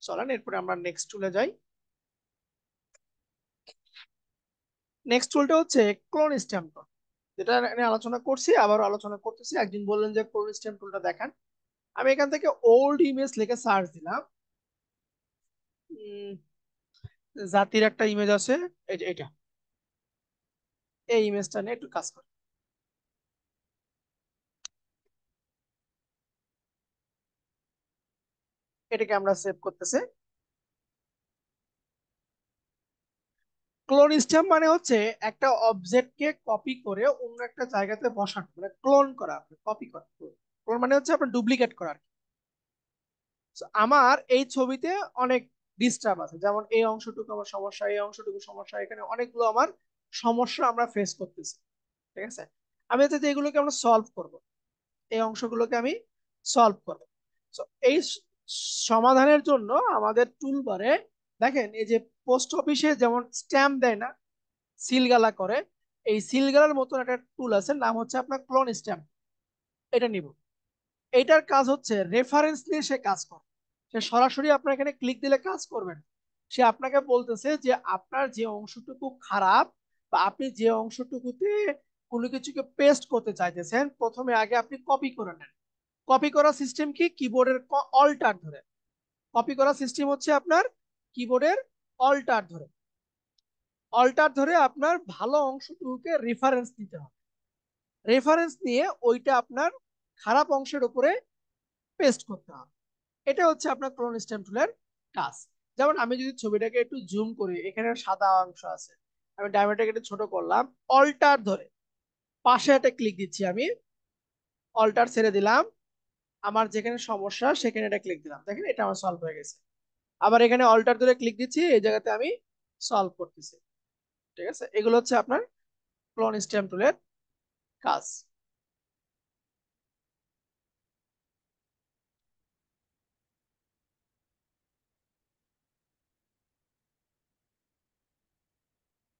চলেন এরপরে আমরা নেক্সট টুলে যাই। নেক্সট টুলটা হচ্ছে ক্লোন স্ট্যাম্প টুল, যেটা নিয়ে আলোচনা করছি, আবার আলোচনা করতেছি। একদিন বললেন যে ক্লোন স্ট্যাম্প টুলটা দেখান। আমি এখান থেকে ওল্ড ইমেজ লিখে সার্চ দিলাম। উম, জাতির একটা ইমেজ আছে, এটা এই ইমেজটা নিয়ে একটু কাজ করি। এটাকে আমরা সেভ করতেছি। ক্লোন স্ট্যাম্প মানে হচ্ছে একটা অবজেক্টকে কপি করে অন্য একটা জায়গাতে বসানো, মানে ক্লোন করা, কপি করা। ক্লোন মানে হচ্ছে আপনার ডুপ্লিকেট করা আর কি। So, আমার এই ছবিতে অনেক ডিস্টার্ব আছে, যেমন এই অংশটুকু আমার সমস্যা, এই অংশটুকু সমস্যা, এখানে অনেকগুলো আমার সমস্যা আমরা ফেস করতেছি। ঠিক আছে, আমি হচ্ছে যে এগুলোকে আমরা সলভ করব, এই অংশগুলোকে আমি সলভ করব। So, এই সমাধানের জন্য আমাদের টুলবারে দেখেন এই যে পোস্ট অফিসে যেমন স্ট্যাম্প দেয় না, সিলগালা করে, এই সিলগালার মতন একটা টুল আছে, নাম হচ্ছে আপনার ক্লোন স্ট্যাম্প। এটা নিব। এইটার কাজ হচ্ছে রেফারেন্স নিয়ে সে কাজ করে। সে সরাসরি আপনার এখানে ক্লিক দিলে কাজ করবেন। সে আপনাকে বলতেছে যে আপনার যে অংশটুকু খারাপ বা আপনি যে অংশটুকুতে কোনো কিছুকে পেস্ট করতে চাইতেছেন, প্রথমে আগে আপনি কপি করে নেন। কপি করা সিস্টেম কি? কিবোর্ডের অল্টার ধরে কপি করা সিস্টেম হচ্ছে আপনার কিবোর্ডের অল্টার ধরে। অল্টার ধরে আপনার ভালো অংশটুকুকে রেফারেন্স নিতে হবে। রেফারেন্স নিয়ে ওইটা আপনার খারাপ অংশের উপরে পেস্ট করতে হবে। এটা হচ্ছে আপনার ক্লোন স্ট্যাম্প টুলের কাজ। যেমন আমি যদি ছবিটাকে একটু জুম করি, এখানে সাদা অংশ আছে, আমি ডায়মন্ডটাকে একটু ছোট করলাম, অল্টার ধরে পাশে একটা ক্লিক দিচ্ছি, আমি অল্টার ছেড়ে দিলাম, আমার যেখানে সমস্যা সেখানে এটা ক্লিক দিলাম, দেখেন এটা আমার সলভ হয়ে গেছে। আবার এখানে অল্টার ধরে ক্লিক দিচ্ছি, এই জায়গাতে আমি সলভ করতেছি। ঠিক আছে, এগুলো হচ্ছে আপনার ক্লোন স্ট্যাম্প টুলের কাজ।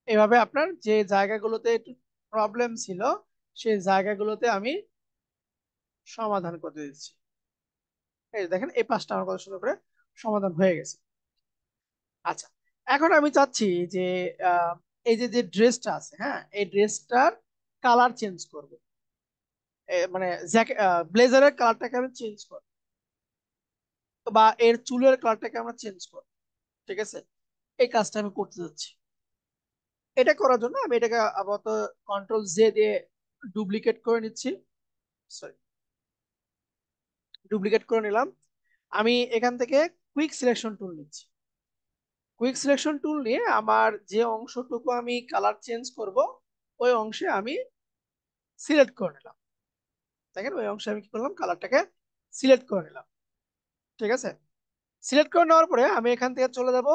এভাবে আপনার যে জায়গাগুলোতে একটু প্রবলেম ছিল সেই জায়গাগুলোতে আমি সমাধান করে দিচ্ছি। এই দেখেন এই পাঁচটা আমার কথা সুন্দর করে সমাধান হয়ে গেছে। আচ্ছা, এখন আমি চাচ্ছি যে আহ, এই যে যে ড্রেসটা আছে, হ্যাঁ, এই ড্রেসটার কালার চেঞ্জ করব। মানে ব্লেজারের কালারটাকে আমি চেঞ্জ করব। বা এর চুলের কালারটাকে আমরা চেঞ্জ করব। ঠিক আছে, এই কাজটা আমি করতে যাচ্ছি। এটা করার জন্য আমি এটাকে আপাতত কন্ট্রোল দিয়ে ডুপ্লিকেট করে নিচ্ছি। সরি, ডুপ্লিকেট করে নিলাম। আমি এখান থেকে কুইক সিলেকশন টুল নিচ্ছি। কুইক সিলেকশন টুল নিয়ে আমার যে অংশটুকু আমি কালার চেঞ্জ করব ওই অংশে আমি সিলেক্ট করে নিলাম। দেখেন ওই অংশে আমি কি করলাম, কালারটাকে সিলেক্ট করে নিলাম। ঠিক আছে, সিলেক্ট করে নেওয়ার পরে আমি এখান থেকে চলে যাব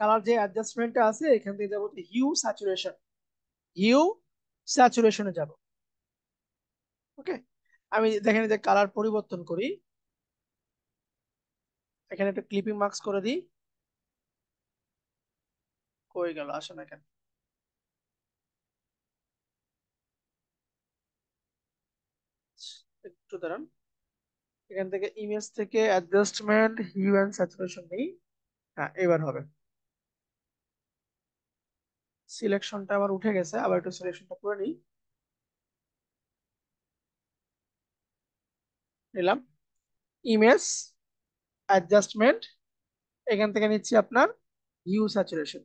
কালার যে অ্যাডজাস্টমেন্টটা আছে এখান থেকে যাবো হিউ স্যাচুরেশন। হিউ স্যাচুরেশনে যাব। ওকে, আমি দেখেন যে কালার পরিবর্তন করি, এখানে একটা ক্লিপিং মার্কস করে দিই। কই গেল, আসে না কেন? একটু দাঁড়ান, এখান থেকে ইমেজ থেকে অ্যাডজাস্টমেন্ট হিউ অ্যান্ড স্যাচুরেশন নেই। হ্যাঁ, এবার হবে। সিলেকশনটা আমার উঠে গেছে, আবার একটু সিলেকশনটা করে নিই। নিলাম ইমেজ অ্যাডজাস্টমেন্ট, এখান থেকে নিচ্ছি আপনার হিউ স্যাচুরেশন।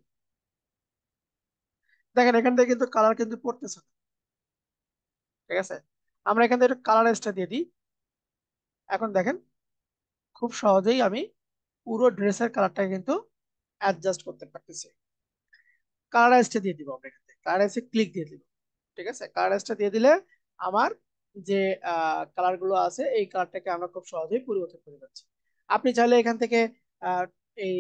দেখেন এখান থেকে কিন্তু কালার কিন্তু পড়তেছে না। ঠিক আছে, আমরা এখান থেকে একটু কালারাইজটা দিয়ে দিই। এখন দেখেন খুব সহজেই আমি পুরো ড্রেসের কালারটা কিন্তু অ্যাডজাস্ট করতে পারতেছি। কালারাইজটা দিয়ে দিব, আমরা এখান থেকে কালারাইজে ক্লিক দিয়ে দিব। ঠিক আছে, কালারাইজটা দিয়ে দিলে আমার যে কালার গুলো আছে এই কালারটাকে আমরা খুব সহজেই পরিবর্তন করে পাচ্ছি। আপনি চাইলে এখান থেকে আহ, এই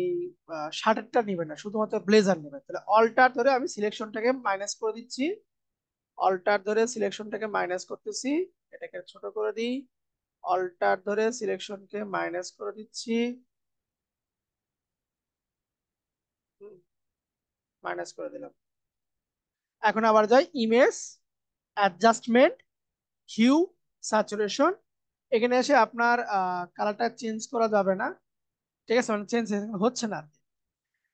শার্টেরটা নেবেন না, শুধুমাত্র ব্লেজার নেবেন, তাহলে অল্টার ধরে আমি সিলেকশনটাকে মাইনাস করে দিচ্ছি। অল্টার ধরে সিলেকশনটাকে মাইনাস করতেছি, এটাকে ছোট করে দিই। অল্টার ধরে সিলেকশনকে মাইনাস করে দিচ্ছি, মাইনাস করে দিলাম। এখন আবার যাই ইমেজ অ্যাডজাস্টমেন্ট হিউ স্যাচুরেশন, এখানে এসে আপনার কালারটা চেঞ্জ করা যাবে না। ঠিক আছে, মানে চেঞ্জ হচ্ছে না।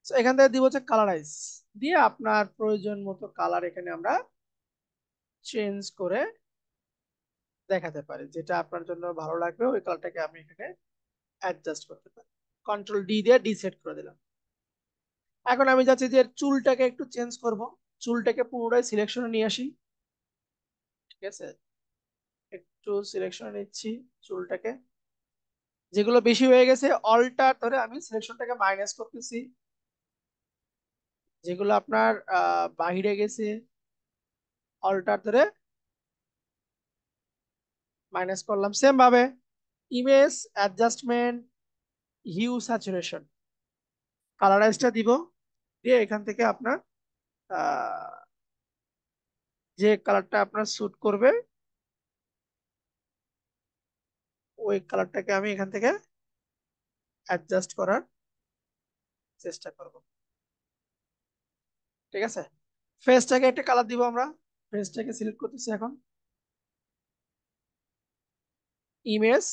তো এখান থেকে দিব হচ্ছে কালারাইজ, দিয়ে আপনার প্রয়োজন মতো কালার এখানে আমরা চেঞ্জ করে দেখাতে পারি, যেটা আপনার জন্য ভালো লাগবে ওই কালারটাকে আমি এখানে অ্যাডজাস্ট করতে পারি। কন্ট্রোল দিয়ে ডিসেট করে দিলাম। এখন আমি যাচ্ছি যে চুলটাকে একটু চেঞ্জ করব, চুলটাকে পুনরায় সিলেকশনে নিয়ে আসি। ঠিক আছে, একটু সিলেকশনে নিচ্ছি চুলটাকে, যেগুলো বেশি হয়ে গেছে অল্টার ধরে আমি সিলেকশনটাকে মাইনাস করতেছি, যেগুলো আপনার বাহিরে গেছে অল্টার ধরে মাইনাস করলাম। সেম ভাবে ইমেজ অ্যাডজাস্টমেন্ট হিউ স্যাচুরেশন, কালারাইজটা দিব, দিয়ে এখান থেকে আপনার আহ, যে কালারটা আপনার স্যুট করবে ওই কালারটাকে আমি এখান থেকে অ্যাডজাস্ট করার চেষ্টা করব। ঠিক আছে, ফেসটাকে একটা কালার দিব আমরা। ফেসটাকে সিলেক্ট করতেছি এখন, ইমেজ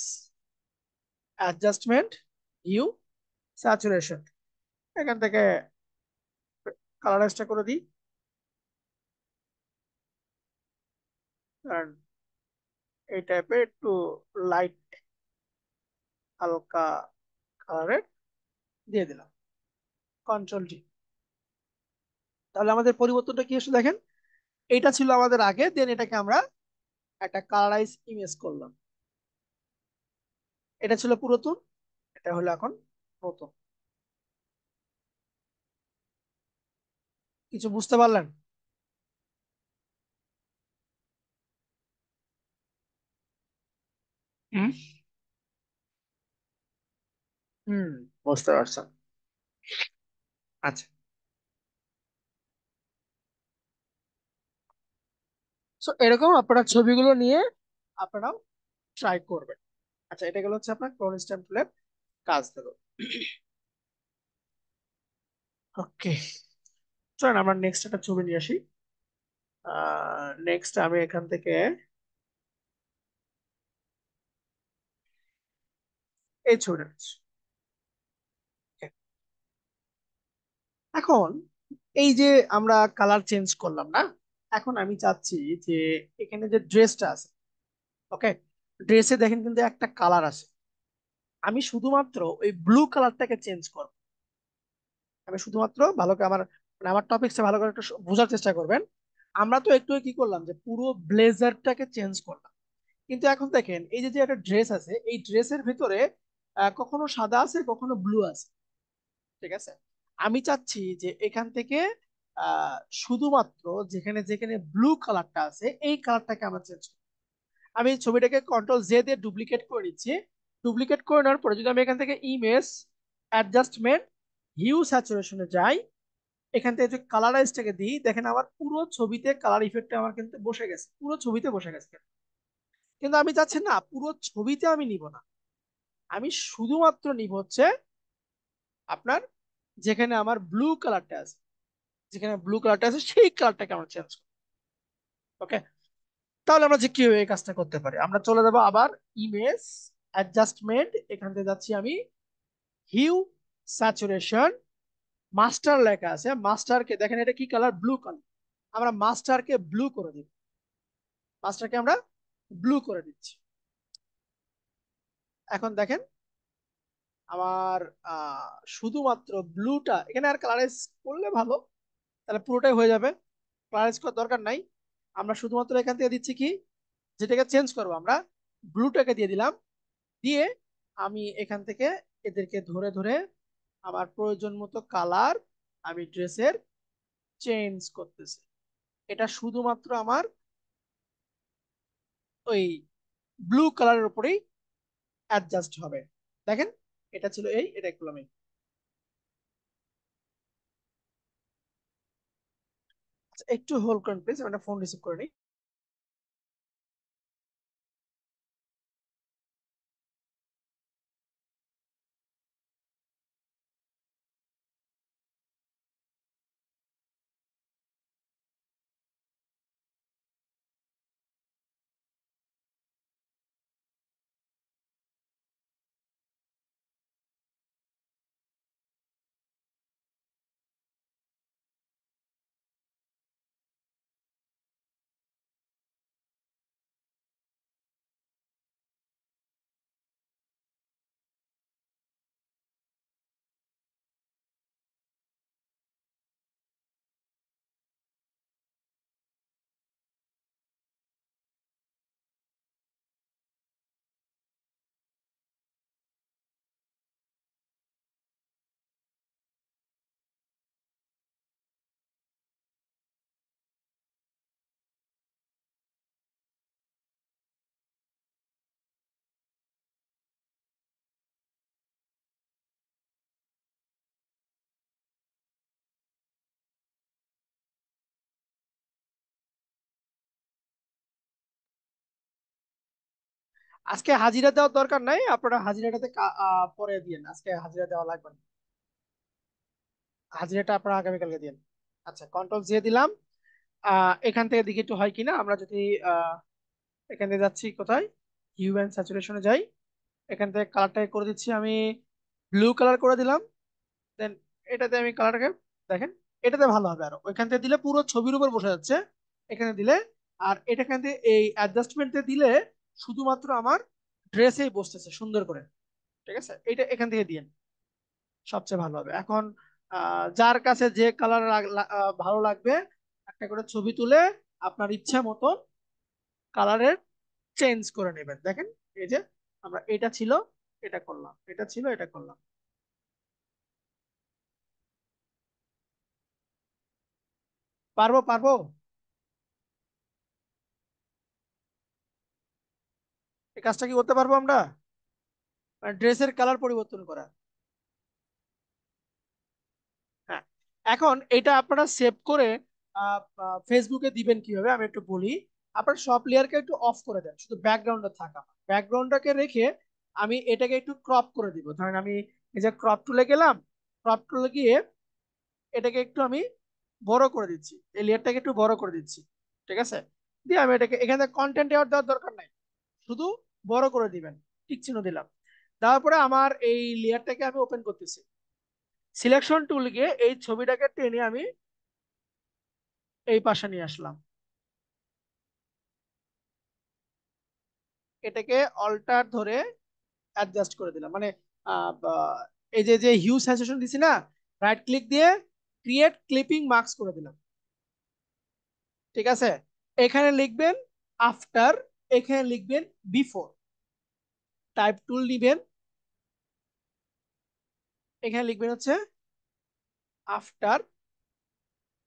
অ্যাডজাস্টমেন্ট হিউ স্যাচুরেশন, এখান থেকে কালারাইজটা করে দিই। কারণ এই টাইপের একটু লাইট হালকা কালারের দিয়ে দিলাম। কন্ট্রোল D, তাহলে আমাদের পরিবর্তনটা কি আসলে দেখেন, এটা ছিল আমাদের আগে, দেন এটাকে আমরা একটা কালারাইজ ইমেজ করলাম। এটা ছিল পুরাতন, এটা হলো এখন নতুন। কিছু বুঝতে পারলেন? হুম, হুম, বুঝতে পারছেন। আচ্ছা, সো এরকম আপনারা ছবিগুলো নিয়ে আপনারাও ট্রাই করবেন। আচ্ছা, এটা গেল হচ্ছে আপনার ক্রোন স্ট্যাম্প টুলের কাজ দেবো। ওকে, চলেন আমরা নেক্সট একটা ছবি নিয়ে আসি। নেক্সট আমি এখান থেকে এই ছবিটা নিচ্ছি। Okay, এখন এই যে আমরা কালার চেঞ্জ করলাম না, এখন আমি চাচ্ছি যে এখানে যে ড্রেসটা আছে, ওকে, ড্রেসে দেখেন কিন্তু একটা কালার আছে। আমি শুধুমাত্র ওই ব্লু কালারটাকে চেঞ্জ করব। আমি শুধুমাত্র ভালো করে আমার মানে আমার টপিকটা ভালো করে একটু বোঝার চেষ্টা করবেন। আমরা তো একটু কি করলাম যে পুরো ব্লেজারটাকে চেঞ্জ করলাম, কিন্তু এখন দেখেন এই যে যে একটা ড্রেস আছে, এই ড্রেসের ভিতরে কখনো সাদা আছে কখনো ব্লু আছে, ঠিক আছে? আমি চাচ্ছি যে এখান থেকে আহ শুধুমাত্র যেখানে যেখানে ব্লু কালারটা আছে এই কালারটাকে আমরা চেঞ্জ করব। আমি ছবিটাকে কন্ট্রোল জে দিয়ে ডুপ্লিকেট করে নিচ্ছি। ডুপ্লিকেট করে নেওয়ার পরে যদি আমি এখান থেকে ইমেজ অ্যাডজাস্টমেন্ট হিউ স্যাচুরেশনে যাই, এখান থেকে যদি কালারাইজটাকে দিই, দেখেন আমার পুরো ছবিতে কালার ইফেক্টটা আমার কিন্তু বসে গেছে, পুরো ছবিতে বসে গেছে। কিন্তু আমি চাচ্ছি না পুরো ছবিতে আমি নিব না, আমি শুধুমাত্র নিব হচ্ছে আপনার যেখানে আমার ব্লু কালারটা আছে, যেখানে ব্লু কালারটা আছে সেই কালারটাকে আমরা চেঞ্জ করব। ওকে, তাহলে আমরা যে কিভাবে এই কাজটা করতে পারি, আমরা চলে যাবো আবার ইমেজ অ্যাডজাস্টমেন্ট, এখান থেকে যাচ্ছি আমি হিউ স্যাচুরেশন, মাস্টার লেখা আছে, মাস্টারকে দেখেন এটা কি কালার, ব্লু কালার, আমরা মাস্টারকে ব্লু করে দিব, মাস্টারকে আমরা ব্লু করে দিচ্ছি। এখন দেখেন আমার শুধুমাত্র ব্লুটা এখানে আর কালারাইজ করলে ভালো, তাহলে পুরোটাই হয়ে যাবে, কালারাইজ করার দরকার নাই। আমরা শুধুমাত্র এখান থেকে দিচ্ছি কি, যেটাকে চেঞ্জ করবো আমরা ব্লুটাকে দিয়ে দিলাম, দিয়ে আমি এখান থেকে এদেরকে ধরে ধরে আমার প্রয়োজন মতো কালার আমি ড্রেসের চেঞ্জ করতেছি। এটা শুধুমাত্র আমার ওই ব্লু কালারের উপরেই অ্যাডজাস্ট হবে। দেখেন এটা ছিল এই, এটা করলাম এই। আচ্ছা, একটু হোল্ড করেন প্লিজ, আমি ফোন রিসিভ করে নিই। আজকে হাজিরা দেওয়ার দরকার নাই, আপনারা হাজিরাটাতে পরে দিন, আজকে হাজিরা দেওয়া লাগবে না, হাজিরাটা আপনারা আগামীকালকে দিন। আচ্ছা, কন্ট্রোল জে দিলাম। এখান থেকে দেখি একটু হয় কিনা, আমরা যদি আহ এখানে যাচ্ছি কোথায়, হিউ অ্যান্ড স্যাচুরেশনে যাই, এখান থেকে কালারটাকে করে দিচ্ছি আমি ব্লু কালার করে দিলাম। দেন এটাতে আমি কালারটাকে দেখেন, এটাতে ভালো হবে, আরো ওইখান থেকে দিলে পুরো ছবির উপর বসে যাচ্ছে, এখানে দিলে আর এটা এখান থেকে এই অ্যাডজাস্টমেন্টে দিলে শুধুমাত্র আমার ড্রেসেই বসতেছে সুন্দর করে, ঠিক আছে? এটা এখান থেকে দিন, সবচেয়ে ভালো হবে। এখন যার কাছে যে কালার ভালো লাগবে একটা করে ছবি তুলে আপনার ইচ্ছা মতন কালারের চেঞ্জ করে নেবেন। দেখেন এই যে আমরা এটা ছিল এটা করলাম, এটা ছিল এটা করলাম। পারবো পারবো, এই কাজটা কি করতে পারবো আমরা, ড্রেসের কালার পরিবর্তন করা। হ্যাঁ, এখন এটা আপনারা সেভ করে ফেসবুকে দিবেন কিভাবে আমি একটু বলি। আপনার সব লেয়ারকে একটু অফ করে দেন, শুধু ব্যাকগ্রাউন্ডে থাকা, ব্যাকগ্রাউন্ডটাকে রেখে আমি এটাকে একটু ক্রপ করে দিব। ধরেন আমি এই যে ক্রপ টুলে গেলাম, ক্রপ টুলে গিয়ে এটাকে একটু আমি বড় করে দিচ্ছি, এই লেয়ারটাকে একটু বড় করে দিচ্ছি, ঠিক আছে? দিয়ে আমি এটাকে এখানে কন্টেন্ট দেওয়ার দরকার নাই, শুধু বড় করে দিবেন, টিক চিহ্ন দিলাম। দেওয়ার পরে আমার এই লেয়ারটাকে আমি ওপেন করতেছি, সিলেকশন টুল গিয়ে এই ছবিটাকে টেনে আমি এই পাশে নিয়ে আসলাম, এটাকে অল্টার ধরে অ্যাডজাস্ট করে দিলাম, মানে এই যে যে হিউ সেন্সেশন দিছি না, রাইট ক্লিক দিয়ে ক্রিয়েট ক্লিপিং মার্কস করে দিলাম। ঠিক আছে, এখানে লিখবেন আফটার, এখানে লিখবেন বিফোর। টাইপ টুল নিবেন, এখানে লিখবেন হচ্ছে আফটার,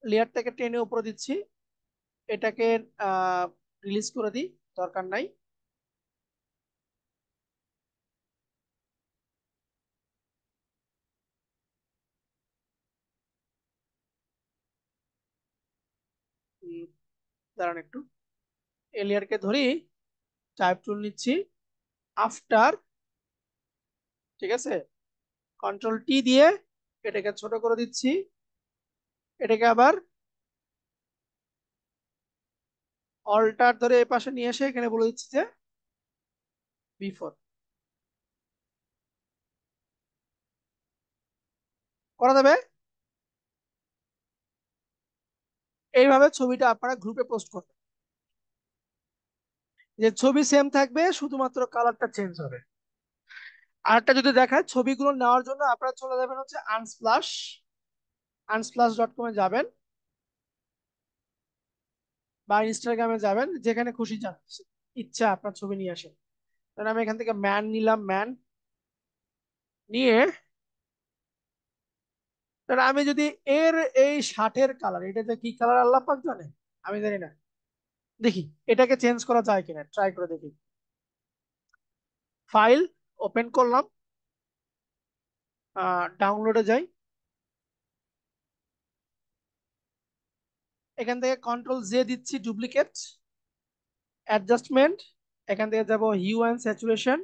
লেয়ারটাকে টেনে উপরে দিচ্ছি, এটাকে রিলিজ করে দিই, দরকার নাই। উম, দাঁড়ান একটু, এই লেয়ারকে ধরি, টাইপ টুল নিচ্ছি, আফটার, ঠিক আছে, কন্ট্রোল টি দিয়ে এটাকে ছোট করে দিচ্ছি, এটাকে আবার অল্টার ধরে এই পাশে নিয়ে এসে এখানে বলে দিচ্ছি যে বিফোর। করা যাবে। এইভাবে ছবিটা আপনারা গ্রুপে পোস্ট করবেন, যে ছবি সেম থাকবে, শুধুমাত্র কালারটা চেঞ্জ হবে। আরেকটা যদি দেখায়, ছবিগুলো নেওয়ার জন্য আপনারা চলে যাবেন হচ্ছে unsplash.com এ যাবেন, বা ইনস্টাগ্রামে যাবেন, যেখানে খুশি যান, ইচ্ছা আপনার ছবি নিয়ে আসেন। তাহলে আমি এখান থেকে ম্যান নিলাম, ম্যান নিয়ে, তাহলে আমি যদি এর এই শার্টের কালার, এটা যে কি কালার আল্লাহ পাক জানে, আমি জানি না, দেখি এটাকে চেঞ্জ করা যায় কিনা, ট্রাই করে দেখি। ফাইল ওপেন করলাম, ডাউনলোডে যাই, এখান থেকে কন্ট্রোল জে দিচ্ছি, ডুপ্লিকেট, অ্যাডজাস্টমেন্ট, এখান থেকে যাব হিউ অ্যান্ড স্যাচুরেশন।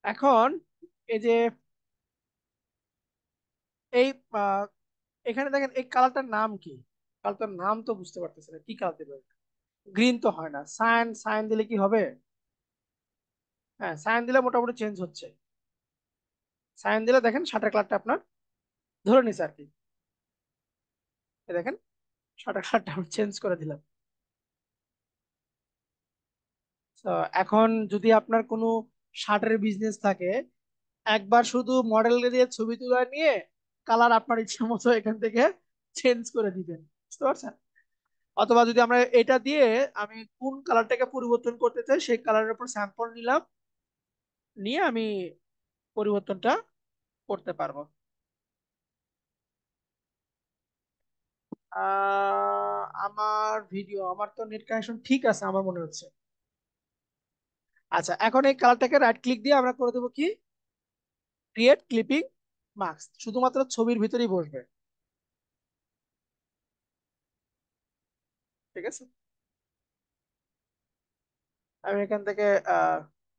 এখন এই যে এই এখানে দেখেন এই কালারটার নাম কি, কালারটার নাম তো বুঝতে পারতেছি না, কি কালার দেবে। গ্রিন তো হয় না, সায়ান, সায়ান দিলে কি হবে? হ্যাঁ, সায়ান দিলে মোটামুটি চেঞ্জ হচ্ছে। সায়ান দিলে দেখেন শার্টের কালারটা আপনার ধরে নিছে আর কি, এই দেখেন শার্টের কালারটা আমি চেঞ্জ করে দিলাম। তো এখন যদি আপনার কোনো শার্টের বিজনেস থাকে, একবার শুধু মডেল দিয়ে ছবি তুলে নিয়ে কালার আপনার ইচ্ছা মতো এখান থেকে চেঞ্জ করে দিবেন, বুঝতে পারছেন? অথবা যদি আমরা এটা দিয়ে আমি কোন কালারটাকে পরিবর্তন করতে চাই, সেই কালারের উপর স্যাম্পল নিলাম, নিয়ে আমি পরিবর্তনটা করতে পারবো। আমার ভিডিও, আমার তো নেট কানেকশন ঠিক আছে আমার মনে হচ্ছে। আচ্ছা, এখন এই কালারটাকে রাইট ক্লিক দিয়ে আমরা করে দেবো কি, ক্রিয়েট ক্লিপিং মার্কস, শুধুমাত্র ছবির ভিতরেই বসবে। ঠিক আছে, আমি এখান থেকে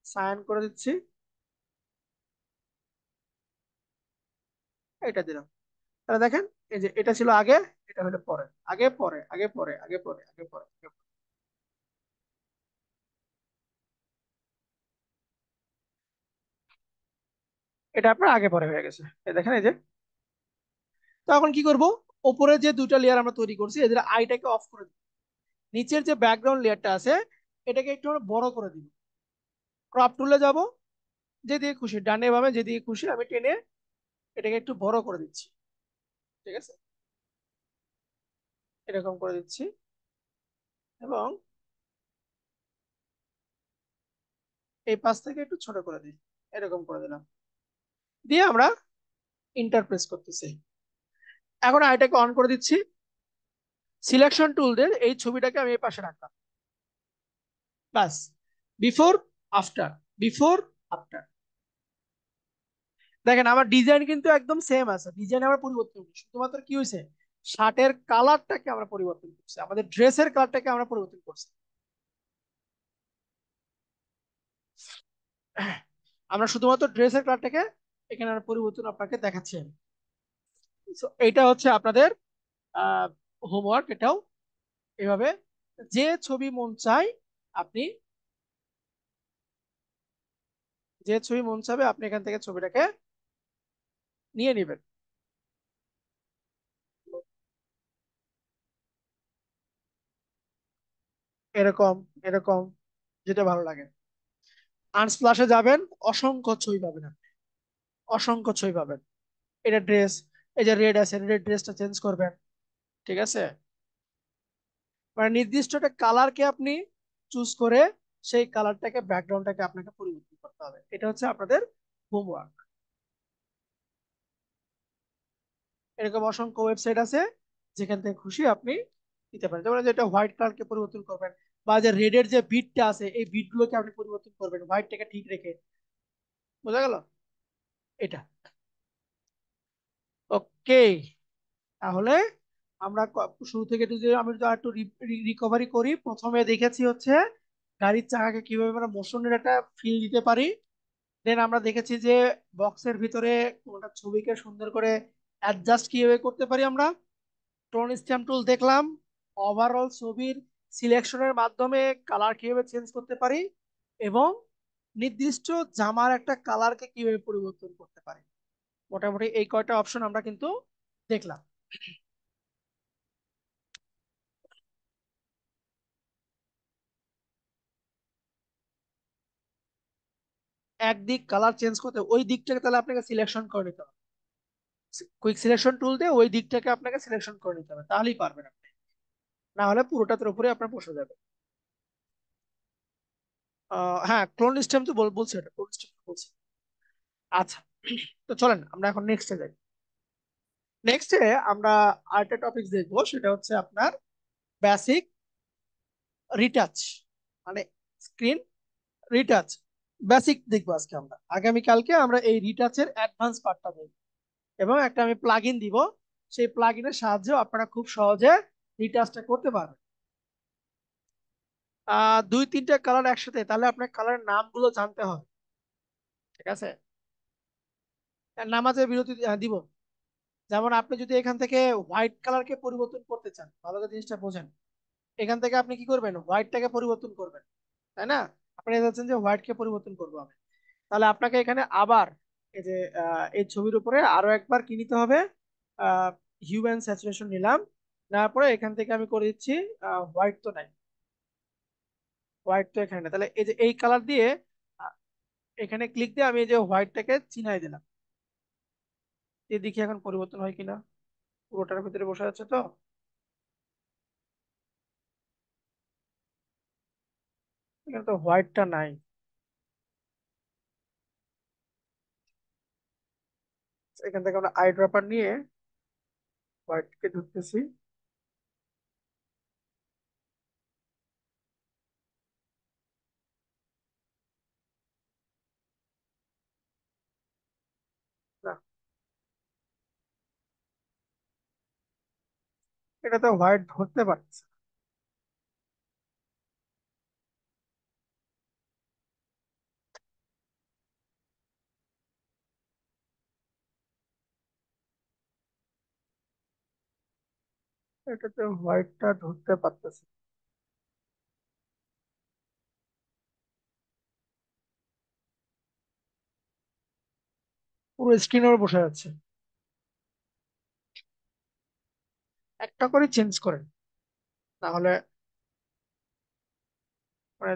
সাইন করে দিচ্ছি, এটা দিলাম। তাহলে দেখেন, এই যে এটা ছিল আগে, এটা হলো পরে, আগে পরে, আগে পরে, আগে পরে, আগে পরে, আগে পরে। এটা আপনার আগে পরে হয়ে গেছে, এই দেখেন, এই যে। তো এখন কি করব, উপরে যে দুটো লেয়ার আমরা তৈরি করছি, এদের আইটাকে অফ করে দিব, নিচের যে ব্যাকগ্রাউন্ড লেয়ারটা আছে এটাকে একটু আমরা বড় করে দিব। ক্রপ টুলে যাব, যেদিকে খুশি, ডানে বামে যেদিকে খুশি আমি টেনে এটাকে একটু বড় করে দিচ্ছি। ঠিক আছে, এরকম করে দিচ্ছি, এবং এই পাশ থেকে একটু ছোট করে দিই, এরকম করে দিলাম, দিয়ে আমরা ইন্টারপ্রেস করতেছি। এখন আইটাকে অন করে দিচ্ছি, সিলেকশন টুল দিয়ে এই ছবিটাকে আমি এই পাশে রাখলাম, বাস। Before, after, before, after. দেখেন আমার ডিজাইন কিন্তু একদম সেম আছে, ডিজাইন আমরা পরিবর্তন করি, শুধুমাত্র কি হয়েছে, শার্টের কালারটাকে আমরা পরিবর্তন করছি, আমাদের ড্রেসের কালারটাকে আমরা পরিবর্তন করছি। আমরা শুধুমাত্র ড্রেসের কালারটাকে এখানে আমরা পরিবর্তন আপনাকে দেখাচ্ছি আমি। So, এইটা হচ্ছে আপনাদের হোমওয়ার্ক, এটাও এভাবে যে ছবি মন চায় আপনি, যে ছবি মন চাবে আপনি এখান থেকে ছবিটাকে নিয়ে নেবেন, এরকম, এরকম, যেটা ভালো লাগে। আনস্প্লাশে যাবেন, অসংখ্য ছবি পাবেন আপনি, অসংখ্য ছবি পাবেন। এটা ড্রেস, এই যে রেড আছে, রেড ড্রেসটা চেঞ্জ করবেন, ঠিক আছে? মানে নির্দিষ্ট একটা কালারকে আপনি চুজ করে সেই কালারটাকে, ব্যাকগ্রাউন্ডটাকে আপনাকে পরিবর্তন করতে হবে। এটা হচ্ছে আপনাদের হোমওয়ার্ক। এরকম অসংখ্য ওয়েবসাইট আছে যেখান থেকে খুশি আপনি দিতে পারেন। যেমন যেটা হোয়াইট কালারকে পরিবর্তন করবেন, বা যে রেডের যে বিটটা আছে এই বিটগুলোকে আপনি পরিবর্তন করবেন হোয়াইটটাকে ঠিক রেখে। বোঝা গেল এটা? ওকে, তাহলে আমরা শুরু থেকে যদি আমি যদি একটু রিকভারি করি, প্রথমে দেখেছি হচ্ছে গাড়ির চাকাকে কিভাবে আমরা মোশনের একটা ফিল দিতে পারি। দেন আমরা দেখেছি যে বক্সের ভিতরে কোনটা ছবিকে সুন্দর করে অ্যাডজাস্ট কিভাবে করতে পারি আমরা। টোন স্ট্যাম্প টুল দেখলাম। ওভারঅল ছবির সিলেকশনের মাধ্যমে কালার কিভাবে চেঞ্জ করতে পারি, এবং নির্দিষ্ট জামার একটা কালারকে কিভাবে পরিবর্তন করতে পারি। মোটামুটি এই কয়টা অপশন আমরা কিন্তু দেখলাম। একদিক কালার চেঞ্জ করতে ওই দিকটাকে তাহলে আপনাকে সিলেকশন করে নিতে হবে। কুইক সিলেকশন টুল দিয়ে ওই দিকটাকে আপনাকে সিলেকশন করে নিতে হবে, তাহলেই পারবেন আপনি। না হলে পুরোটার উপরে আপনার বসে যাবে। হ্যাঁ, ক্লোন স্ট্যাম্প তো বলছি, এটা ক্লোন স্ট্যাম্প বলছি। আচ্ছা, তো চলেন আমরা এখন নেক্সটে যাই। নেক্সটে আমরা আরেকটা টপিক দেখবো, সেটা হচ্ছে আপনার বেসিক রিটাচ, মানে স্ক্রিন রিটাচ। বেসিক দেখবো আজকে আমরা, আগামীকালকে আমরা এই রিটাচের অ্যাডভান্স পার্টটা দেখবো, এবং একটা আমি প্লাগ ইন দিব। সেই প্লাগ ইনের সাহায্যে আপনারা খুব সহজে রিটাচটা করতে পারবেন। দুই তিনটা কালার একসাথে, তাহলে আপনার কালারের নামগুলো জানতে হবে, ঠিক আছে? আর নামাজের বিরতি দিব। যেমন আপনি যদি এখান থেকে হোয়াইট কালারকে পরিবর্তন করতে চান, ভালো করে জিনিসটা বোঝেন। এখান থেকে আপনি কি করবেন, হোয়াইটটাকে পরিবর্তন করবেন, তাই না? আপনি যাচ্ছেন যে হোয়াইটকে পরিবর্তন করবো আমি, তাহলে আপনাকে এখানে আবার এই যে এই ছবির উপরে আরো একবার কি নিতে হবে, হিউম্যান স্যাচুরেশন নিলাম। নেওয়ার পরে এখান থেকে আমি করে দিচ্ছি হোয়াইট, তো নাই, হোয়াইট তো এখানে নেই। তাহলে এই যে এই কালার দিয়ে আহ, এখানে ক্লিক দিয়ে আমি এই যে হোয়াইটটাকে চিনাই দিলাম। এই দেখি এখন পরিবর্তন হয় কিনা, পুরোটার ভিতরে বসে আছে তো। এখানে তো হোয়াইটটা নাই। এখান থেকে আমরা আই ড্রপার নিয়ে হোয়াইটকে ধরতেছি। না, এটা তো হোয়াইট ধরতে পারছে না। এটাতে হোয়াইটটা ধরতে পারতেছে না। পুরো স্ক্রিনের বসে যাচ্ছে। একটা করে চেঞ্জ করেন, তাহলে মানে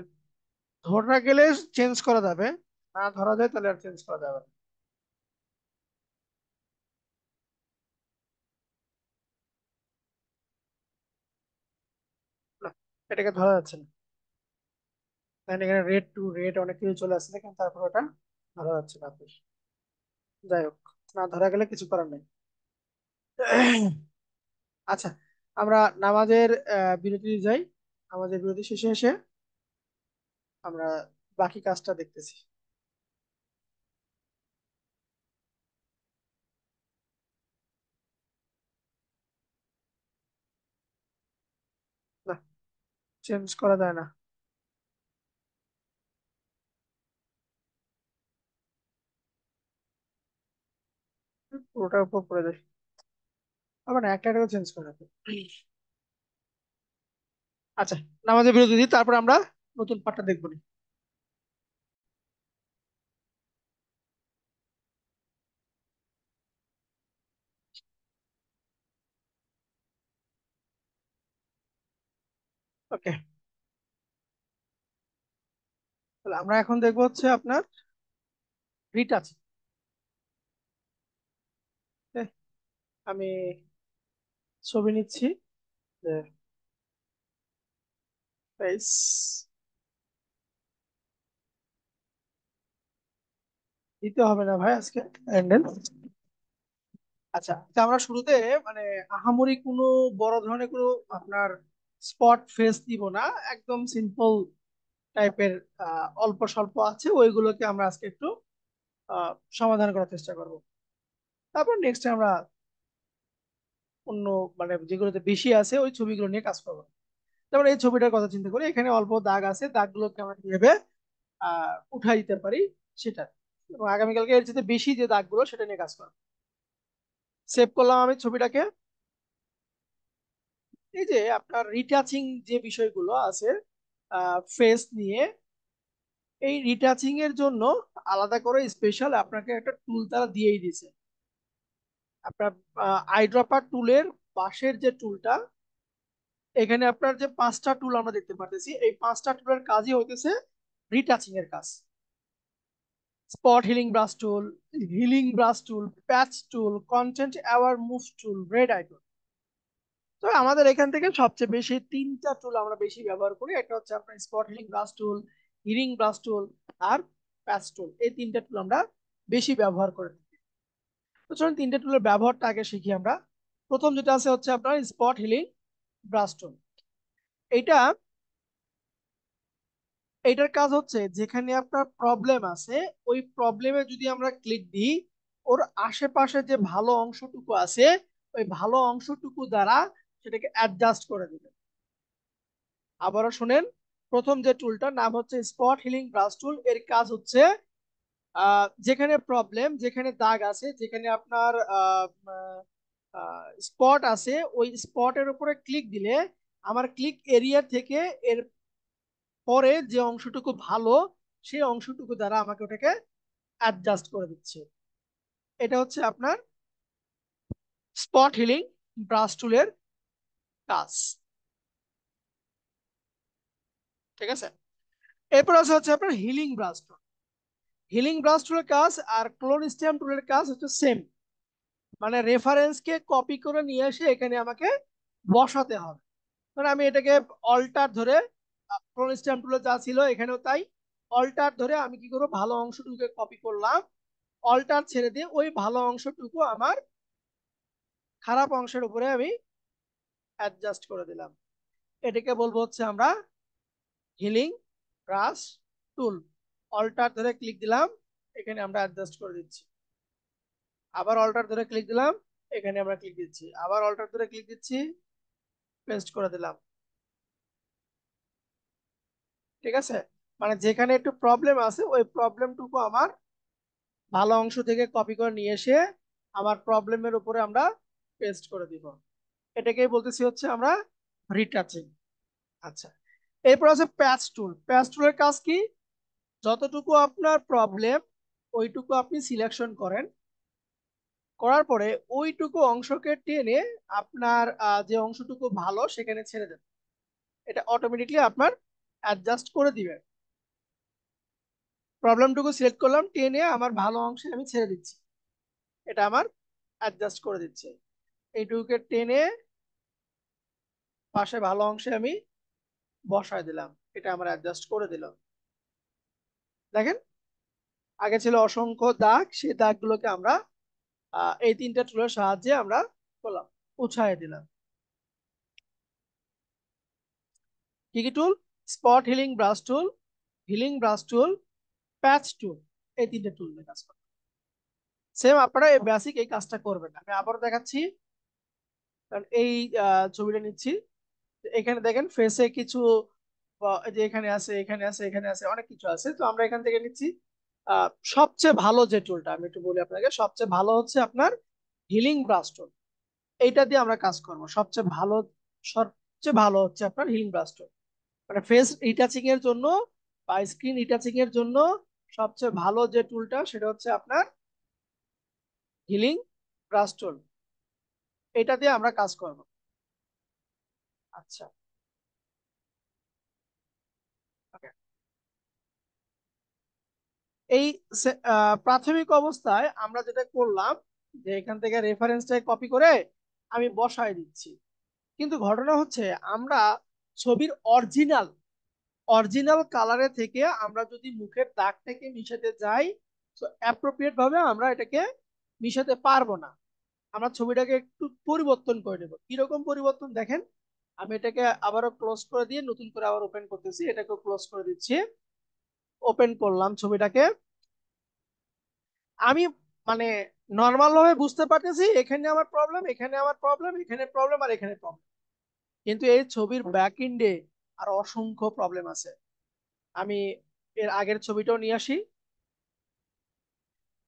ধরা গেলে চেঞ্জ করা যাবে, না ধরা যায় তাহলে আর চেঞ্জ করা যাবে না। না, এটাকে ধরা যাচ্ছে না। কারণ এখানে রেড টু রেড অনেক কিছু চলে আসছে, কিন্তু তারপর ওটা ধরা যাচ্ছে না বেশ। যাই হোক, না ধরা গেলে কিছু করার নেই। আচ্ছা, আমরা নামাজের বিরতি যাই। নামাজের বিরতি শেষে এসে আমরা বাকি কাজটা দেখতেছি। না, চেঞ্জ করা যায় না। পুরোটার উপর পড়ে যায়। আবার না, একটা একটা চেঞ্জ করে রাখো। আচ্ছা, নামাজের বিরতি দিই, তারপর আমরা নতুন পার্টটা দেখবো নি। ওকে, তাহলে আমরা এখন দেখবো হচ্ছে আপনার রিটাচ। আমি ছবি নিচ্ছি যে face। দিতে হবে না ভাই আজকে হ্যান্ডেল। আচ্ছা, তো আমরা শুরুতে মানে আহামরি কোনো বড় ধরনের কোনো আপনার স্পট ফেস দিব না, একদম সিম্পল টাইপের অল্প স্বল্প আছে ওইগুলোকে আমরা আজকে একটু আহ, সমাধান করার চেষ্টা করব। তারপর নেক্সট আমরা অন্য মানে যেগুলোতে বেশি আছে ওই ছবিগুলো নিয়ে কাজ করবো। তারপর এই ছবিটার কথা চিন্তা করি, এখানে অল্প দাগ আছে, দাগগুলোকে আমরা কিভাবে উঠাই দিতে পারি সেটা, এবং আগামীকালকে এর চেয়ে বেশি যে দাগগুলো সেটা নিয়ে কাজ করবো। সেভ করলাম আমি ছবিটাকে। এই যে আপনার রিটাচিং যে বিষয়গুলো আছে ফেস নিয়ে, এই রিটাচিং এর জন্য আলাদা করে স্পেশাল আপনাকে একটা টুল তারা দিয়েই দিছে। আপনার আইড্রপার টুলের পাশের যে টুলটা, এখানে আপনার যে 5টা টুল আমরা দেখতে পাচ্ছি, এই 5টা টুলের কাজই হইতেছে রিটাচিং এর কাজ। Spot healing brush tool, patch tool, content aware move tool, red icon. তো আমাদের এখান থেকে সবচেয়ে বেশি 3টা টুল আমরা বেশি ব্যবহার করি। একটা হচ্ছে আপনার স্পট হিলিং ব্রাশ টুল আর প্যাচ টুল। এই 3টা টুল আমরা বেশি ব্যবহার করে থাকি। তো চলুন 3টে টুলের ব্যবহারটা আগে শিখি আমরা। প্রথম যেটা আছে হচ্ছে আপনার স্পট হিলিং ব্রাশ টুল। এইটা এইটার কাজ হচ্ছে যেখানে আপনার প্রবলেম আছে, ওই প্রবলেমে যদি আমরা ক্লিক দিই, ওর আশেপাশে যে ভালো অংশটুকু আছে ওই ভালো অংশটুকু দ্বারা সেটাকে অ্যাডজাস্ট করে দিবে। আবারও শুনেন, প্রথম যে টুলটার নাম হচ্ছে স্পট হিলিং ব্রাশ টুল। এর কাজ হচ্ছে যেখানে প্রবলেম, যেখানে দাগ আছে, যেখানে আপনার স্পট আছে, ওই স্পটের উপরে ক্লিক দিলে আমার ক্লিক এরিয়া থেকে এর পরে যে অংশটুকু ভালো সেই অংশটুকু দ্বারা আমাকে ওটাকে অ্যাডজাস্ট করে দিচ্ছে। এটা হচ্ছে আপনার স্পট হিলিং ব্রাশ টুলের কাজ। ঠিক আছে, এরপর আছে হচ্ছে আপনার হিলিং ব্রাশ টুল। হিলিং ব্রাশ টুলের কাজ আর ক্লোন স্ট্যাম্প টুলের কাজ হচ্ছে সেম, মানে রেফারেন্সকে কপি করে নিয়ে এসে এখানে আমাকে বসাতে হবে। মানে আমি এটাকে অল্টার ধরে, ক্লোন স্ট্যাম্প টুলে যা ছিল এখানেও তাই, অল্টার ধরে আমি কি করবো, ভালো অংশটুকুকে কপি করলাম, অল্টার ছেড়ে দিয়ে ওই ভালো অংশটুকু আমার খারাপ অংশের উপরে আমি অ্যাডজাস্ট করে দিলাম। এটাকে বলবো হচ্ছে আমরা হিলিং ব্রাশ টুল। অল্টার ধরে ক্লিক দিলাম, এখানে আমরা অ্যাডজাস্ট করে দিচ্ছি। আবার অল্টার ধরে ক্লিক দিলাম, এখানে আমরা ক্লিক দিচ্ছি। আবার অল্টার ধরে ক্লিক দিচ্ছি, পেস্ট করে দিলাম। ঠিক আছে, মানে যেখানে একটু প্রবলেম আছে ওই প্রবলেমটুকু আমার ভালো অংশ থেকে কপি করে নিয়ে এসে আমার প্রবলেমের উপরে আমরা পেস্ট করে দিব। এটাকেই বলতেছি হচ্ছে আমরা রিটাচিং। আচ্ছা, এরপর আছে প্যাচ টুল। প্যাচ টুলের কাজ কি, যতটুকু আপনার প্রবলেম ওইটুকু আপনি সিলেকশন করেন, করার পরে ওইটুকু অংশকে টেনে আপনার যে অংশটুকু ভালো সেখানে ছেড়ে দেন। এটা অটোমেটিকলি আপনার অ্যাডজাস্ট করে দিবে। প্রবলেমটুকু সিলেক্ট করলাম, টেনে আমার ভালো অংশে আমি ছেড়ে দিচ্ছি, এটা আমার অ্যাডজাস্ট করে দিচ্ছে। এইটুকুকে টেনে পাশে ভালো অংশে আমি বসায় দিলাম, এটা আমার অ্যাডজাস্ট করে দিলাম। দেখেন, আগে ছিল অসংখ্য দাগ, সেই দাগগুলোকে আমরা এই 3টে টুলের সাহায্যে আমরা করলাম, উৎসাহে দিলাম। কি কি টুল? Spot healing brush tool, patch টুল। এই 3টে টুল নিয়ে কাজ করবেন। সেম আপনারা এই বেসিক এই কাজটা করবেন। আমি আবারও দেখাচ্ছি, কারণ এই ছবিটা নিচ্ছি। এখানে দেখেন ফেসে কিছু এই যে এখানে আছে, এখানে আছে, এখানে আছে, অনেক কিছু আছে। তো আমরা এখান থেকে নিচ্ছি সবচেয়ে ভালো যে টুলটা, আমি একটু বলি আপনাকে, সবচেয়ে ভালো হচ্ছে আপনার হিলিং ব্রাশ টুল। এইটা দিয়ে আমরা কাজ করব। সবচেয়ে ভালো হচ্ছে আপনার হিলিং ব্রাশ টুল। মানে ফেস রিটাচিং এর জন্য বা স্ক্রিন রিটাচিং এর জন্য সবচেয়ে ভালো যে টুলটা সেটা হচ্ছে আপনার হিলিং ব্রাশ টুল। এটা দিয়ে আমরা কাজ করব। আচ্ছা, ওকে। এই প্রাথমিক অবস্থায় আমরা যেটা করলাম যে এখান থেকে রেফারেন্সটা কপি করে আমি বসায় দিচ্ছি, কিন্তু ঘটনা হচ্ছে আমরা ছবির অরিজিনাল অরিজিনাল কালারে থেকে আমরা যদি মুখের দাগটাকে মিশাতে যাই, তো অ্যাপ্রোপ্রিয়েট ভাবে আমরা এটাকে মিশাতে পারবো না। আমরা ছবিটাকে একটু পরিবর্তন করে নেব। কিরকম পরিবর্তন দেখেন, আমি এটাকে আবারও ক্লোজ করে দিয়ে নতুন করে আবার ওপেন করতেছি, এটাকে ক্লোজ করে দিচ্ছি, ওপেন করলাম ছবিটাকে। আমি মানে নর্মাল ভাবে বুঝতে পারতেছি এখানে আমার প্রবলেম, এখানে আমার প্রবলেম, এখানে প্রবলেম, আর এখানে প্রবলেম, কিন্তু এই ছবির ব্যাক এন্ডে আর অসংখ্য প্রবলেম আছে। আমি এর আগের ছবিটাও নিয়ে আসি,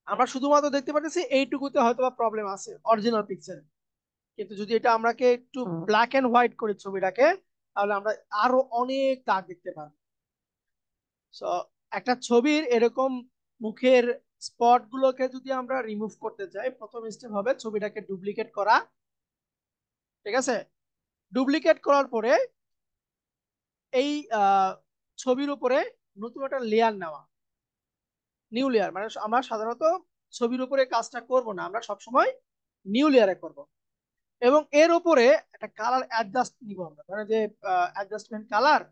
আমরা শুধুমাত্র দেখতে পাচ্ছি এইটুকুতে হয়তো বা প্রবলেম আছে অরিজিনাল পিকচারে, কিন্তু যদি এটা আমরাকে একটু ব্ল্যাক এন্ড হোয়াইট করি ছবিটাকে, তাহলে আমরা আরো অনেক দাগ দেখতে পাবো। সো একটা ছবির এরকম মুখের স্পট গুলোকে যদি আমরা রিমুভ করতে চাই, প্রথম স্টেপ হবে ছবিটাকে ডুপ্লিকেট করা। ঠিক আছে, ডুপ্লিকেট করার পরে এই ছবির উপরে নতুন একটা লেয়ার নেওয়া, নিউ লেয়ার। মানে আমরা সাধারণত ছবির উপরে কাজটা করব না, আমরা সবসময় নিউ লেয়ারে করব, এবং এর উপরে একটা কালার অ্যাডজাস্ট নিব আমরা, মানে যে অ্যাডজাস্টমেন্ট কালার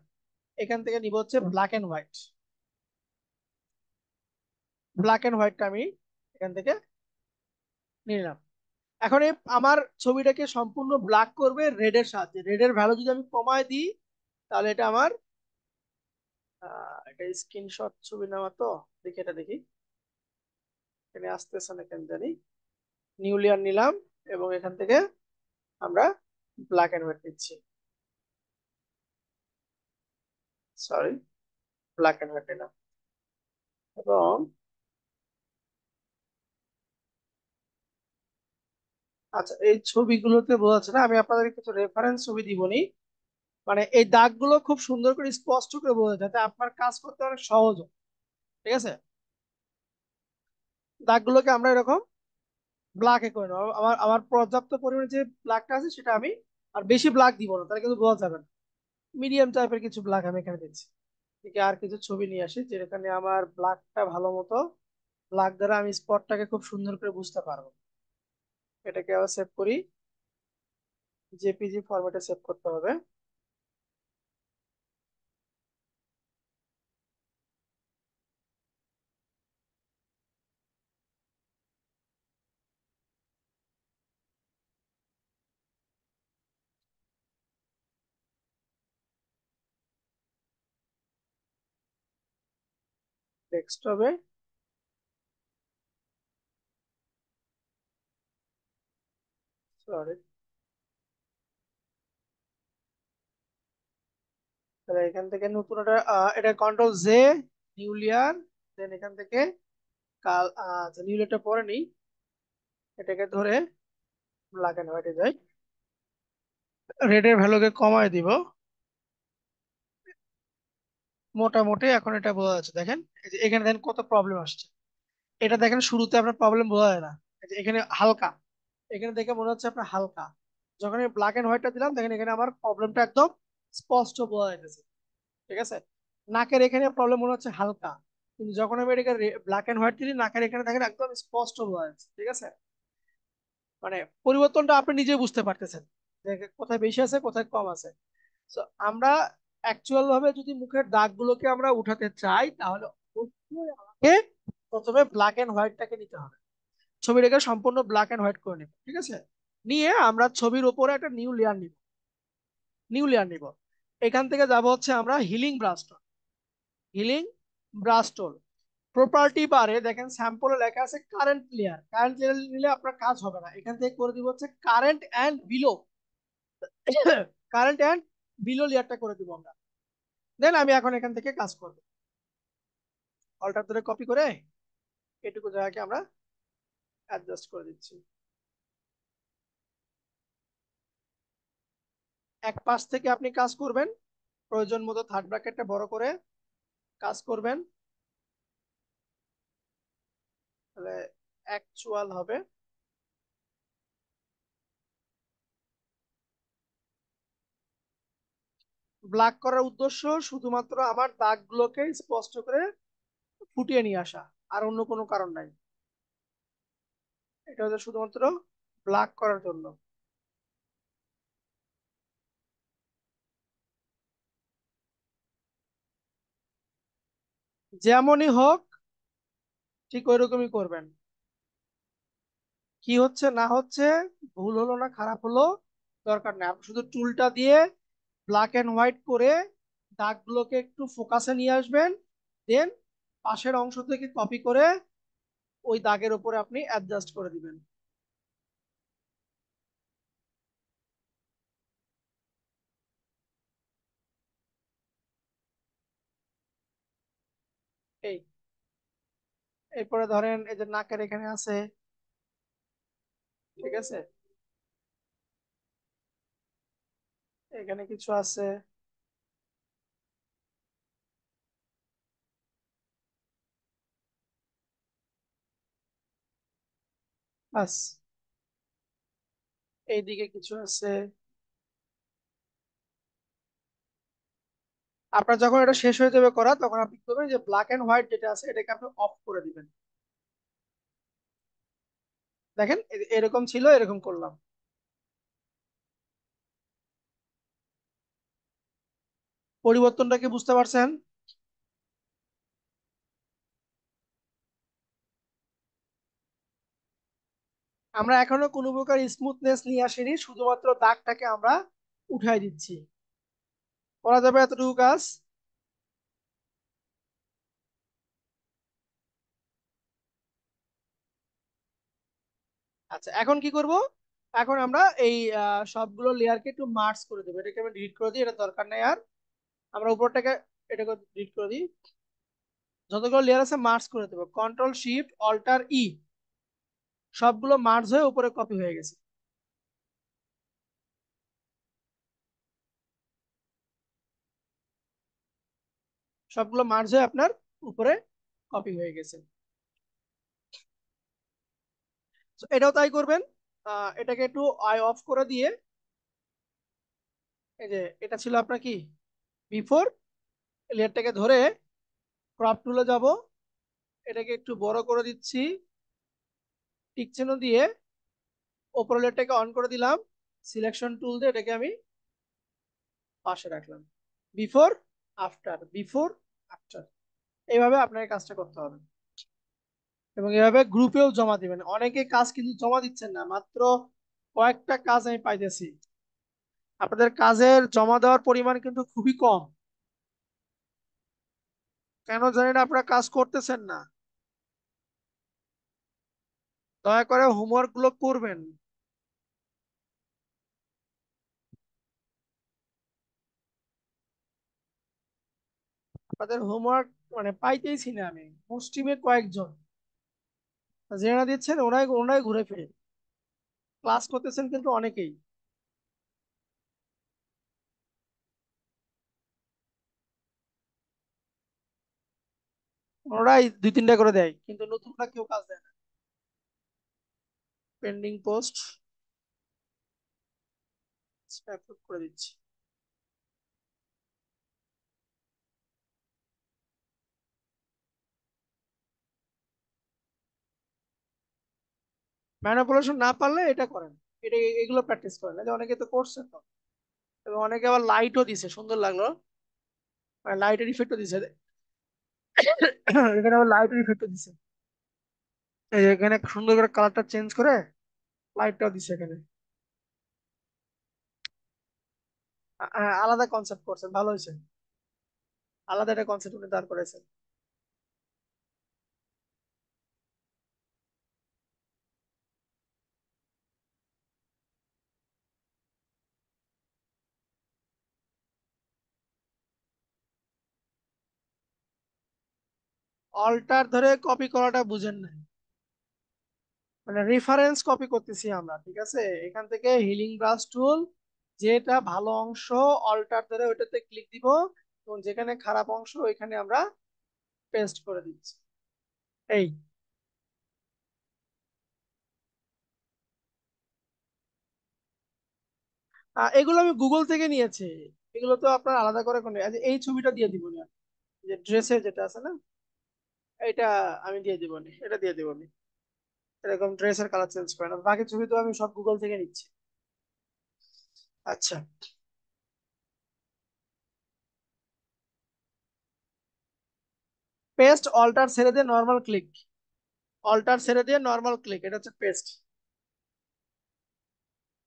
এখান থেকে নিব হচ্ছে black and white. Black and হোয়াইটটা আমি এখান থেকে নিলাম। এখন আমার ছবিটাকে সম্পূর্ণ ব্ল্যাক করবে রেডের সাহায্যে। রেডের ভ্যালু যদি আমি কমায় দিই, তাহলে এটা আমার এটা স্ক্রিনশট ছবি নেওয়া, তো দেখি এটা দেখি এখানে আসতেছে না কেন জানি। নিউ লেয়ার নিলাম এবং এখান থেকে আমরা ব্ল্যাক এন্ড হোয়াইট নিচ্ছি, সরি ব্ল্যাক এন্ড হোয়াইট নিলাম। এবং আচ্ছা, এই ছবিগুলোতে বোঝা যাচ্ছে না, আমি আপনাদের কিছু রেফারেন্স ছবি দিবনি, মানে এই দাগগুলো খুব সুন্দর করে স্পষ্ট করে বোঝা যায়, যাতে আপনার কাজ করতে অনেক সহজ হয়। ঠিক আছে, দাগগুলোকে আমরা এরকম ব্ল্যাকে করে নেবো। আমার আমার পর্যাপ্ত পরিমাণে যে ব্ল্যাকটা আছে সেটা আমি আর বেশি ব্ল্যাক দিব না, তাহলে কিন্তু বোঝা যাবে না। মিডিয়াম টাইপের কিছু ব্ল্যাক আমি এখানে দিচ্ছি। ঠিক আর কিছু ছবি নিয়ে আসি যেখানে আমার ব্ল্যাকটা ভালো মতো, ব্ল্যাক দ্বারা আমি স্পটটাকে খুব সুন্দর করে বুঝতে পারবো। এটাকে আবার সেভ করি, জেপিজি ফরম্যাটে সেভ করতে হবে। ডেস্কটপে সরি, তাহলে এখান থেকে নতুন একটা এটা কন্ট্রোল জে, নিউ লেয়ার, দেন এখান থেকে কাল আচ্ছা নিউ লেয়ারটা পরে নেই, এটাকে ধরে ব্ল্যাক এন্ড হোয়াইটে যাই, রেডের ভ্যালুকে কমায় দিব মোটামুটি। এখন এটা বোঝা যাচ্ছে, দেখেন এই যে এখানে দেখেন কত প্রবলেম আসছে। এটা দেখেন শুরুতে আপনার প্রবলেম বোঝা যায় না, এই যে এখানে হালকা, এখানে দেখে মনে হচ্ছে আপনার হালকা। যখন আমি ব্ল্যাক এন্ড হোয়াইটটা দিলাম, দেখেন এখানে আমার প্রবলেমটা একদম স্পষ্ট বোঝা যাচ্ছে। ঠিক আছে, নাকের এখানে প্রবলেম মনে হচ্ছে হালকা, কিন্তু যখন আমি এটাকে ব্ল্যাক এন্ড হোয়াইট দিলি, নাকের এখানে দেখেন একদম স্পষ্ট বোঝা যাচ্ছে। ঠিক আছে, মানে পরিবর্তনটা আপনি নিজে বুঝতে পারতেছেন যে কোথায় বেশি আছে কোথায় কম আছে। তো আমরা অ্যাকচুয়াল ভাবে যদি মুখের দাগগুলোকে আমরা উঠাতে চাই, তাহলে অবশ্যই আমাকে প্রথমে ব্ল্যাক এন্ড হোয়াইটটাকে নিতে হবে, ছবিটাকে সম্পূর্ণ ব্ল্যাক এন্ড হোয়াইট করে নিব। ঠিক আছে, নিয়ে আমরা ছবির উপরে একটা নিউ লেয়ার নিব, নিউ লেয়ার নিব। এখান থেকে যাব হচ্ছে আমরা হিলিং ব্রাশ টুল, হিলিং ব্রাশ টুল। প্রপার্টি বারে দেখেন স্যাম্পলে লেখা আছে কারেন্ট লেয়ার, কারেন্ট লেয়ার নিলে আপনার কাজ হবে না, এখান থেকে করে দিব হচ্ছে current and below, current and below লেয়ারটা করে দিব আমরা। দেন আমি এখন এখান থেকে কাজ করব, অল্টার ধরে কপি করে এটুকু জায়গাকে আমরা অ্যাডজাস্ট করে দিচ্ছি। এক পাশ থেকে আপনি কাজ করবেন, প্রয়োজন মতো থার্ড ব্র্যাকেটটা বড় করে কাজ করবেন, তাহলে অ্যাকচুয়াল হবে। ব্ল্যাক করার উদ্দেশ্য শুধুমাত্র আমার দাগগুলোকে স্পষ্ট করে ফুটিয়ে নিয়ে আসা। আর অন্য কোনো কারণ নাই। এটা হচ্ছে শুধুমাত্র ব্ল্যাক করার জন্য। যেমনই হোক ঠিক ওই রকমই করবেন। কি হচ্ছে না হচ্ছে, ভুল হলো না খারাপ হলো দরকার নেই, আপনি শুধু টুলটা দিয়ে ব্ল্যাক এন্ড হোয়াইট করে দাগগুলোকে একটু ফোকাসে নিয়ে আসবেন। দেন পাশের অংশ থেকে কপি করে ওই দাগের উপরে আপনি অ্যাডজাস্ট করে দিবেন। এই এরপরে ধরেন এই যে নাকের এখানে আছে, ঠিক আছে, এখানে কিছু আছে, বাস এইদিকে কিছু আছে। আপনার যখন এটা শেষ হয়ে যাবে করা, তখন আপনি কি করবেন, যে ব্ল্যাক এন্ড হোয়াইট যেটা আছে এটাকে আপনি অফ করে দিবেন। দেখেন এরকম ছিল, এরকম করলাম। পরিবর্তনটা কি বুঝতে পারছেন? আমরা এখনো কোনো প্রকার স্মুথনেস নিয়ে আসিনি, শুধুমাত্র দাগটাকে আমরা উঠাই দিচ্ছি। করা যাবে এতটুকু কাজ? আচ্ছা, এখন কি করব? এখন আমরা এই সবগুলো লেয়ারকে একটু মার্জ করে দেবো। এটাকে আমি ডিলিট করে দিই, এটা দরকার নেই আর। আমরা উপরটাকে এটাকে ডিলিট করে দিই। যতগুলো লেয়ার আছে মার্জ করে দেবো, কন্ট্রোল শিফট অল্টার ই, সবগুলো মার্জ হয়ে উপরে কপি হয়ে গেছে। সবগুলো মার্জ হয়ে আপনার উপরে কপি হয়ে গেছে। So, এটাও তাই করবেন। এটাকে একটু আই অফ করে দিয়ে, এই যে এটা ছিল আপনার কি বিফোর, লেয়ারটাকে ধরে ক্রপ টুলে যাব, এটাকে একটু বড় করে দিচ্ছি, টিক চিহ্ন দিয়ে ওপর লেয়ারটাকে অন করে দিলাম, সিলেকশন টুল দিয়ে এটাকে আমি পাশে রাখলাম। বিফোর আফটার, বিফোর আফটার, এইভাবে আপনাকে কাজটা করতে হবে। এবং এভাবে গ্রুপেও জমা দিবেন। অনেকে কাজ কিন্তু জমা দিচ্ছেন না, মাত্র কয়েকটা কাজ আমি পাইতেছি। আপনাদের কাজের জমা দেওয়ার পরিমাণ কিন্তু খুবই কম। কেন জানি না আপনারা কাজ করতেছেন না। দয়া করে হোমওয়ার্ক গুলো করবেন। আপনাদের হোমওয়ার্ক মানে পাইতেইছি না আমি। মুসলিমের কয়েকজন যারা দিচ্ছেন ওরাই ওরাই ঘুরে ফিরে ক্লাস করতেছেন কিন্তু অনেকেই, ওরাই দুই তিনটা করে দেয় কিন্তু নতুনরা কেউ কাজ দেয় না। পেন্ডিং পোস্ট অ্যাপ্রুভ করে দিচ্ছি। ম্যানিপুলেশন না পারলে এটা করেন, এটা এগুলো প্র্যাকটিস করেন, এই যে অনেকে তো করছে তো। এবং অনেকে আবার লাইটও দিছে, সুন্দর লাগলো, লাইটের ইফেক্টও দিছে। এখানে আবার লাইটের ইফেক্টও দিছে, এই যে এখানে সুন্দর করে কালারটা চেঞ্জ করে লাইটটাও দিছে এখানে। আলাদা কনসেপ্ট করছেন, ভালো হয়েছে, আলাদা একটা কনসেপ্ট উনি দাঁড় করেছেন। অল্টার ধরে কপি করাটা বুঝেন না, মানে রেফারেন্স কপি করতেছি আমরা, ঠিক আছে। এখান থেকে হিলিং ব্রাশ টুল, যেটা ভালো অংশ অল্টার ধরে ওইটাতে ক্লিক দিব, এবং যেখানে খারাপ অংশ ওইখানে আমরা পেস্ট করে দিচ্ছি। এই এগুলো আমি গুগল থেকে নিয়েছি, এগুলো তো আপনার আলাদা করে কোনো এই ছবিটা দিয়ে দিব না, যে ড্রেসের যেটা আছে না, এটা আমি দিয়ে দিবনি, এটা দিয়ে দিবনি। এরকম ড্রেসের কালার চেঞ্জ করে না, বাকি ছবি তো আমি সব গুগল থেকে নিচ্ছি। আচ্ছা, পেস্ট অল্টার ছেড়ে দিয়ে নর্মাল ক্লিক, অল্টার ছেড়ে দিয়ে নর্মাল ক্লিক, এটা হচ্ছে পেস্ট।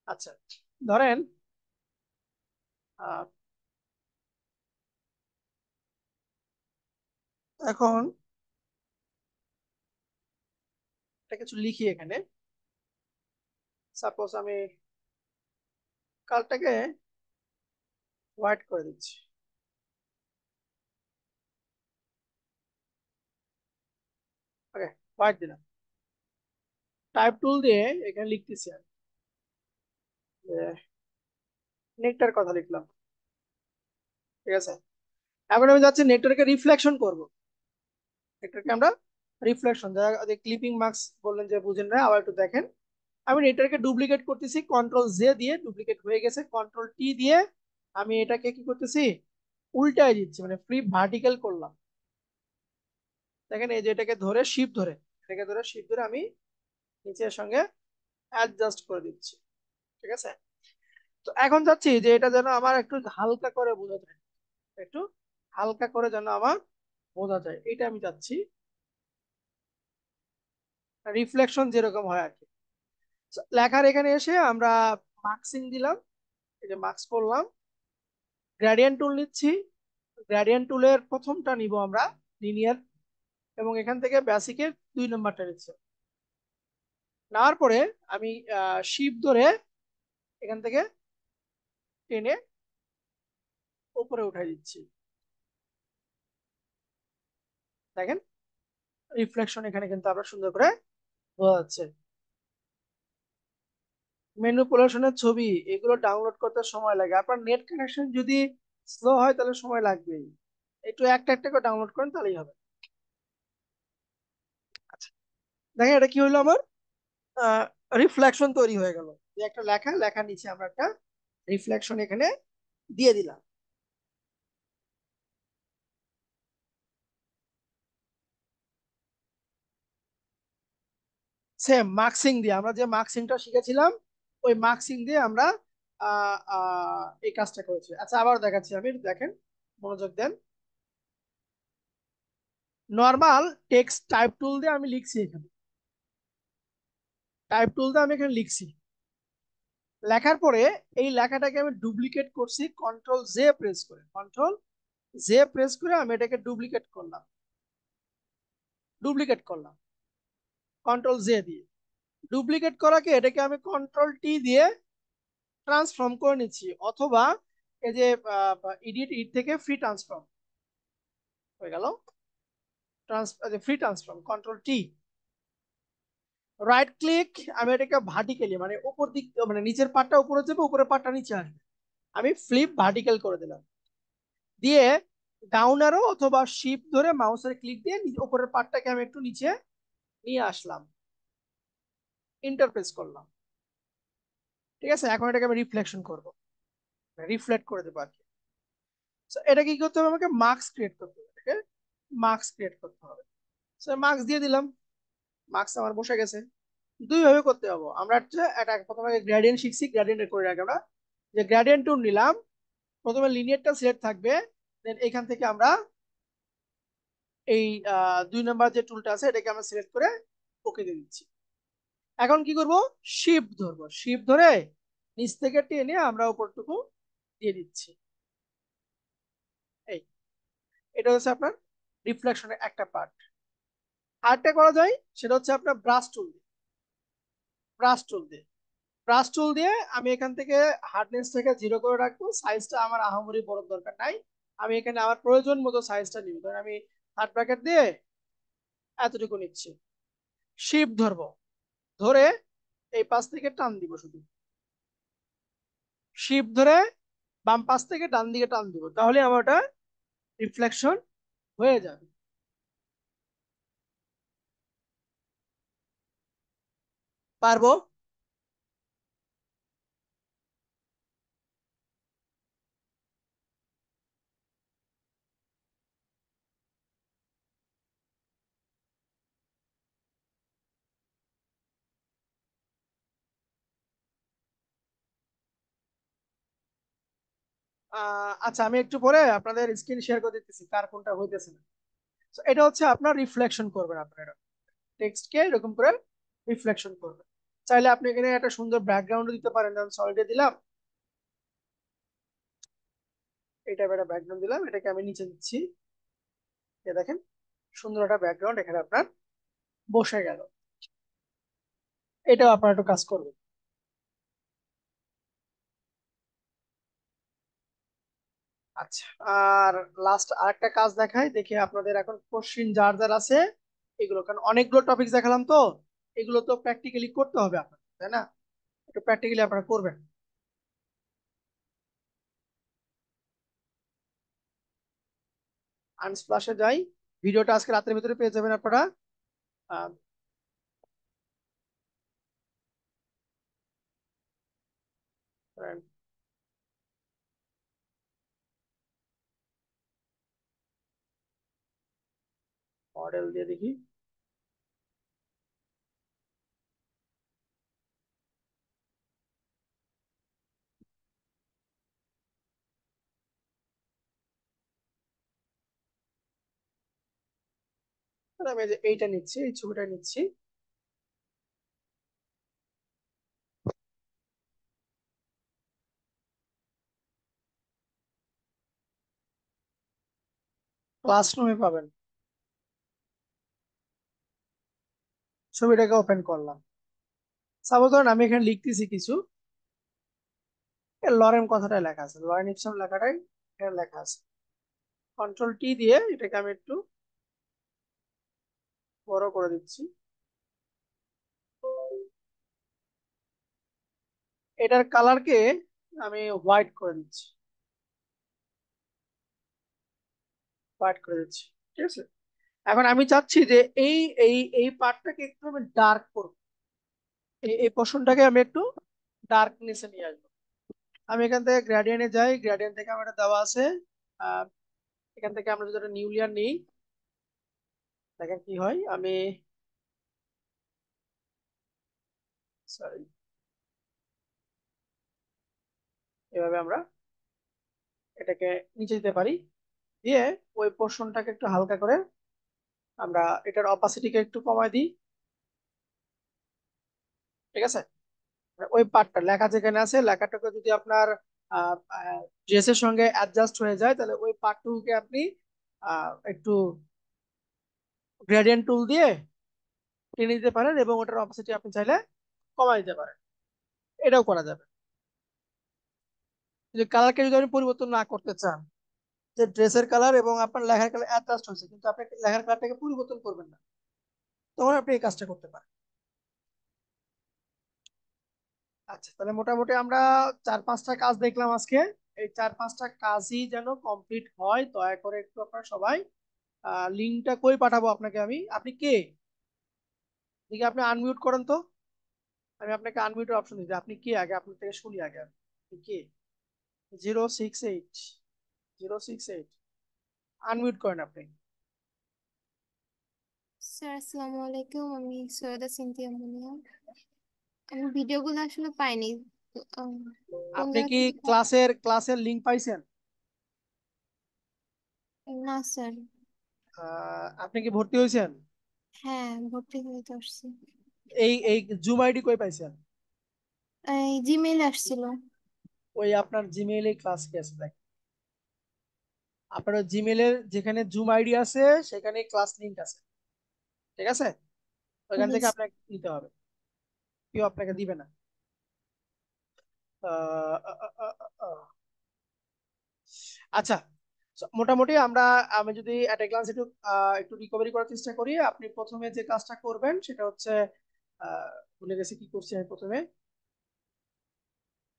আচ্ছা, ধরেন আহ, এখন এটা কিছু লিখি এখানে। সাপোজ আমি কালটাকে হোয়াইট করে দিচ্ছি। ওকে, হোয়াইট দিলাম। টাইপ টুল দিয়ে এখানে লিখতেছি আমি নেকটার কথা লিখলাম। ঠিক আছে, এখন আমি যাচ্ছি নেটওয়ার্কে রিফ্লেকশন করব। নেটওয়ার্কে আমরা রিফ্লেকশন, যারা ক্লিপিং মার্কস বললেন যে বুঝেন না, আবার একটু দেখেন। আমি নেটওয়ার্কে ডুপ্লিকেট করতেছি, কন্ট্রোল জে দিয়ে ডুপ্লিকেট হয়ে গেছে, কন্ট্রোল টি দিয়ে আমি এটাকে কি করতেছি, উল্টায় দিচ্ছি, মানে ফ্লিপ ভার্টিক্যাল করলাম। দেখেন এই যে এটাকে ধরে শিফট ধরে, এটাকে ধরে শিফট ধরে আমি নিচের সঙ্গে অ্যাডজাস্ট করে দিচ্ছি। ঠিক আছে, তো এখন যাচ্ছি যে এটা যেন আমার একটু হালকা করে বোঝা যায়, একটু হালকা করে যেন আমার বোঝা যায়, এটা আমি চাচ্ছি, রিফ্লেকশন যেরকম হয় আর কি। লেখার এখানে এসে আমরা মার্কসিং দিলাম, এই যে মার্কস করলাম, গ্রেডিয়েন্ট টুল নিচ্ছি। গ্রেডিয়েন্ট টুলের প্রথমটা নিব আমরা, লিনিয়ার, এবং এখান থেকে বেসিকের 2 নম্বরটা নিচ্ছি। নেওয়ার পরে আমি শিপ ধরে এখান থেকে টেনে উপরে উঠাই দিচ্ছি। দেখেন রিফ্লেকশন এখানে কিন্তু আবার সুন্দর করে বোঝা যাচ্ছে। ম্যানিপুলেশনের ছবি এগুলো ডাউনলোড করতে সময় লাগে, আপনার নেট কানেকশন যদি স্লো হয় তাহলে সময় লাগবেই, একটু একটা একটা করে ডাউনলোড করেন তাহলেই হবে। আচ্ছা, দেখেন এটা কি হলো আমার, রিফ্লেকশন তৈরি হয়ে গেল। যে একটা লেখা, লেখার নিচে আমরা একটা রিফ্লেকশন এখানে দিয়ে দিলাম। সেম মার্কসিং দিয়ে, আমরা যে মার্কসিংটা শিখেছিলাম ওই মার্কসিং দিয়ে আমরা এই কাজটা করেছি। আচ্ছা, আবার দেখাচ্ছি আমি, দেখেন, মনোযোগ দেন। নর্মাল টেক্সট টাইপ টুল দিয়ে আমি লিখছি এখানে, টাইপ টুল দিয়ে আমি এখানে লিখছি। লেখার পরে এই লেখাটাকে আমি ডুপ্লিকেট করছি কন্ট্রোল জে প্রেস করে, কন্ট্রোল জে প্রেস করে আমি এটাকে ডুপ্লিকেট করলাম, ডুপ্লিকেট করলাম কন্ট্রোল জে দিয়ে। ডুপ্লিকেট করাকে এটাকে আমি কন্ট্রোল টি দিয়ে ট্রান্সফর্ম করে নিচ্ছি, অথবা এই যে এডিট ইট থেকে ফ্রি ট্রান্সফর্ম হয়ে গেল, free transform control T. Right click, আমি এটাকে ভার্টিক্যালি, মানে উপর দিক, মানে নিচের পার্টটা উপরে যাবে, উপরের পার্টটা নিচে আসবে, আমি ফ্লিপ ভার্টিক্যাল করে দিলাম। দিয়ে ডাউন অ্যারো অথবা শিফট ধরে মাউসের ক্লিক দিয়ে উপরের পার্টটাকে আমি একটু নিচে নিয়ে আসলাম, ইন্টারপ্রেস করলাম। ঠিক আছে, এখন এটাকে আমি রিফ্লেকশন করব, রিফ্লেক্ট করে দেবো আর কি। So, এটা কি করতে হবে, আমাকে মার্কস ক্রিয়েট করতে হবে, এটাকে মার্কস ক্রিয়েট করতে হবে। মার্কস দিয়ে দিলাম, মার্কস আমার বসে গেছে। দুই ভাবে করতে হবে, আমরা হচ্ছে এটা প্রথমে গ্রেডিয়েন্ট শিখছি, গ্রেডিয়েন্ট করে রাখি আমরা, যে গ্রেডিয়েন্ট টুল নিলাম, প্রথমে লিনিয়ারটা সিলেক্ট থাকবে, দেন এখান থেকে আমরা এই 2 নম্বর যে টুলটা আছে এটাকে আমরা সিলেক্ট করে ওকে দিয়ে দিচ্ছি। এখন কি করব, শিফট ধরবো, শিফট ধরে নিচ থেকে টেনে আমরা উপরটুকু দিয়ে দিচ্ছি। এই, এটা হচ্ছে আপনার রিফ্লেকশনের একটা পার্ট। আরেকটা করা যায়, সেটা হচ্ছে আপনার ব্রাশ টুল দিয়ে, ব্রাশ টুল দিয়ে, ব্রাশ টুল দিয়ে আমি এখান থেকে হার্ডনেস থেকে 0 করে রাখবো, সাইজটা আমার আহামরি বড় দরকার নাই, আমি এখানে আমার প্রয়োজন মতো সাইজটা নিব। ধরেন আমি থার্ড ব্র্যাকেট দিয়ে এতটুকু নিচ্ছি, শিফট ধরবো, ধরে এই পাশ থেকে টান দিব, শুধু শিফট ধরে বাম পাশ থেকে ডান দিকে টান দিব, তাহলে আমার ওটা রিফ্লেকশন হয়ে যাবে। পারবো? আচ্ছা, আমি একটু পরে আপনাদের স্ক্রিন শেয়ার করে দিতেছি কার কোনটা হইতেছে না। তো এটা হচ্ছে আপনার রিফ্লেকশন করবেন, আপনারা টেক্সটকে এরকম করে রিফ্লেকশন করবেন। চাইলে আপনি এখানে একটা সুন্দর ব্যাকগ্রাউন্ড দিতে পারেন, আমি সলিডে দিলাম, এটা একটা ব্যাকগ্রাউন্ড দিলাম, এটাকে আমি নিচে দিচ্ছি, এই দেখেন সুন্দর একটা ব্যাকগ্রাউন্ড এখানে আপনার বসে গেল। এটাও আপনার একটু কাজ করবেন। আচ্ছা, আর লাস্ট আরেকটা কাজ দেখাই, দেখি আপনাদের এখন কোশ্চিন যার যার আছে এগুলো, কারণ অনেকগুলো টপিক দেখালাম তো, এগুলো তো প্র্যাকটিক্যালি করতে হবে আপনার, তাই না? একটু প্র্যাকটিক্যালি আপনারা করবেন। আনস্প্লাশে যাই, ভিডিওটা আজকে রাতের ভিতরে পেয়ে যাবেন আপনারা। মডেল দিয়ে দেখি, তাহলে আমি এই যে এইটা নিচ্ছি, এই ছবিটা নিচ্ছি। ক্লাসরুমে পাবেন, ছবিটাকে ওপেন করলাম। সাপোজ ধরুন আমি এখানে লিখতেছি কিছু, লরেন কথাটাই লেখা আছে, লরেন ইপসন লেখাটাই এখানে লেখা আছে। কন্ট্রোল টি দিয়ে এটাকে আমি একটু বড় করে দিচ্ছি। এটার কালারকে আমি হোয়াইট করে দিচ্ছি, হোয়াইট করে দিচ্ছি, ঠিক আছে। এখন আমি চাচ্ছি যে এই এই এই পার্টটাকে একটু আমি ডার্ক করবো, এই পোর্শনটাকে আমি একটু ডার্কনেসে নিয়ে আসবো। আমি এখান থেকে গ্রেডিয়েন্টে যাই, গ্রেডিয়েন্ট থেকে আমার এটা দেওয়া আছে। আহ, এখান থেকে আমরা যদি একটা নিউ লেয়ার নিই, দেখেন কি হয়। আমি সরি, এভাবে আমরা এটাকে নিচে দিতে পারি, দিয়ে ওই পোর্শনটাকে একটু হালকা করে আমরা এটার অপাসিটিকে একটু কমাই দিই, ঠিক আছে। ওই পার্টটা লেখা যেখানে আছে, লেখাটাকে যদি আপনার ড্রেসের সঙ্গে অ্যাডজাস্ট হয়ে যায়, তাহলে ওই পার্টটুকুকে আপনি একটু গ্রেডিয়েন্ট টুল দিয়ে টেনে দিতে পারেন, এবং ওটার অপাসিটি আপনি চাইলে কমাই দিতে পারেন, এটাও করা যাবে। যদি কালারকে যদি আপনি পরিবর্তন না করতে চান, যে ড্রেসের কালার এবং আপনার লেখার কালার অ্যাডজাস্ট হয়েছে, কিন্তু আপনি লেখার কালারটাকে পরিবর্তন করবেন না, তখন আপনি এই কাজটা করতে পারেন। আচ্ছা, তাহলে মোটামুটি আমরা 4-5টা কাজ দেখলাম আজকে। এই 4-5টা কাজই যেন কমপ্লিট হয়, দয়া করে একটু আপনারা সবাই লিঙ্কটা কই পাঠাবো আপনাকে আমি, আপনি কে, দেখি আপনি আনমিউট করেন তো, আমি আপনাকে আনমিউটের অপশন দিচ্ছি। আপনি কে আগে আপনার থেকে শুনি আগে, আপনি কে? 068 আনমিউট করেন আপনি। স্যার আসসালামু আলাইকুম, আমি সৈয়দা সিনথিয়া মুনিয়া। আমি ভিডিওগুলো আসলে পাইনি। তো, কোন আপনি জায়গা কি থেকে ক্লাসের লিংক পাইছেন? না স্যার। আপনি কি ভর্তি হয়েছেন? হ্যাঁ, ভর্তি হয়ে তো আসছি। এই জুম আইডি কই পাইছেন? এই জিমেইল আসছিল। ওই আপনার জিমেইলে ক্লাস কি আছে দেখ, আপনার জিমেইলের যেখানে জুম আইডি আছে সেখানে ক্লাস লিংক আছে, ঠিক আছে। ওইখান থেকে ইয়েস। আপনাকে নিতে হবে, কেউ আপনাকে দিবে না। আহ, আহ, আহ, আহ, আহ। আচ্ছা, so, মোটামুটি আমি যদি এট এ গ্লান্স একটু একটু রিকভারি করার চেষ্টা করি। আপনি প্রথমে যে কাজটা করবেন সেটা হচ্ছে, আহ, ভুলে গেছি কি করছি আমি প্রথমে।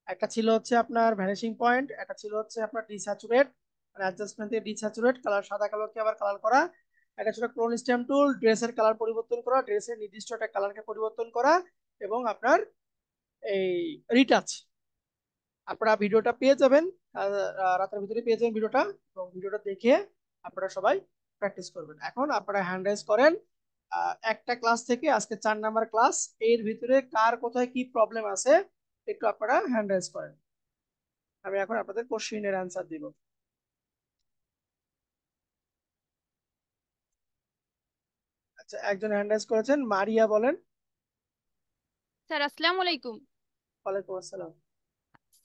একটা ছিল হচ্ছে আপনার ভ্যানিশিং পয়েন্ট, একটা ছিল হচ্ছে আপনার ডিস্যাচুরেট, মানে অ্যাডজাস্টমেন্ট থেকে ডিস্যাচুরেট কালার, সাদা কালোকে আবার কালার করা। একটা ছিল ক্লোন স্ট্যাম্প টুল, ড্রেসের কালার পরিবর্তন করা, ড্রেসের নির্দিষ্ট একটা কালারকে পরিবর্তন করা, এবং আপনার এই রিটাচ। আপনারা ভিডিওটা পেয়ে যাবেন, রাতের ভিতরে পেয়ে যাবেন ভিডিওটা, এবং ভিডিওটা দেখে আপনারা সবাই প্র্যাকটিস করবেন। এখন আপনারা হ্যান্ড রাইজ করেন, একটা ক্লাস থেকে আজকে 4 নাম্বার ক্লাস, এর ভিতরে কার কোথায় কি প্রবলেম আছে একটু আপনারা হ্যান্ড রাইজ করেন। আমি এখন আপনাদের কোশ্চিনের অ্যান্সার দিব। আচ্ছা, একজন হ্যান্ড রাইজ করেছেন, মারিয়া, বলেন। স্যার আসসালামু আলাইকুম। ওয়ালাইকুম আসসালাম।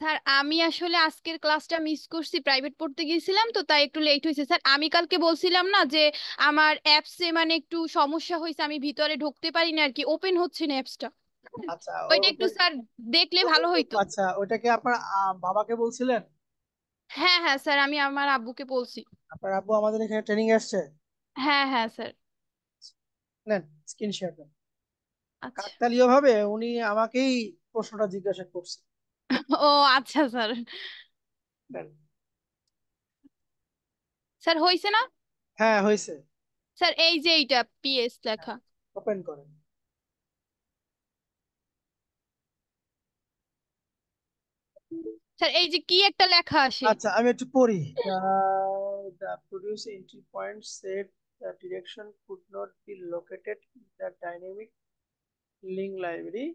স্যার আমি আসলে আজকের ক্লাসটা মিস করছি, প্রাইভেট পড়তে গিয়েছিলাম তো তাই একটু লেট হয়েছে। স্যার আমি কালকে বলছিলাম না যে আমার অ্যাপসে মানে একটু সমস্যা হয়েছে, আমি ভিতরে ঢুকতে পারি না আর কি, ওপেন হচ্ছে না অ্যাপসটা। আচ্ছা ওইটা একটু স্যার দেখলে ভালো হইতো। আচ্ছা, ওইটাকে আপনার বাবাকে বলছিলেন? হ্যাঁ হ্যাঁ স্যার, আমি আমার আব্বুকে বলছি। আপনার আব্বু আমাদের এখানে ট্রেনিং আসছে? হ্যাঁ হ্যাঁ স্যার। নেন, স্ক্রিন শেয়ার দেন। আচ্ছা। কাকতালীয় ভাবে উনি আমাকেই প্রশ্নটা জিজ্ঞাসা করছে। ও আচ্ছা স্যার। নেন। স্যার হয়েছে না? হ্যাঁ, হয়েছে। স্যার এই যে এইটা পিএস লেখা। ওপেন করেন। স্যার এই যে কি একটা লেখা আসে। আচ্ছা, আমি একটু পড়ি। The produce entry point said the direction could not be located in the dynamic link library.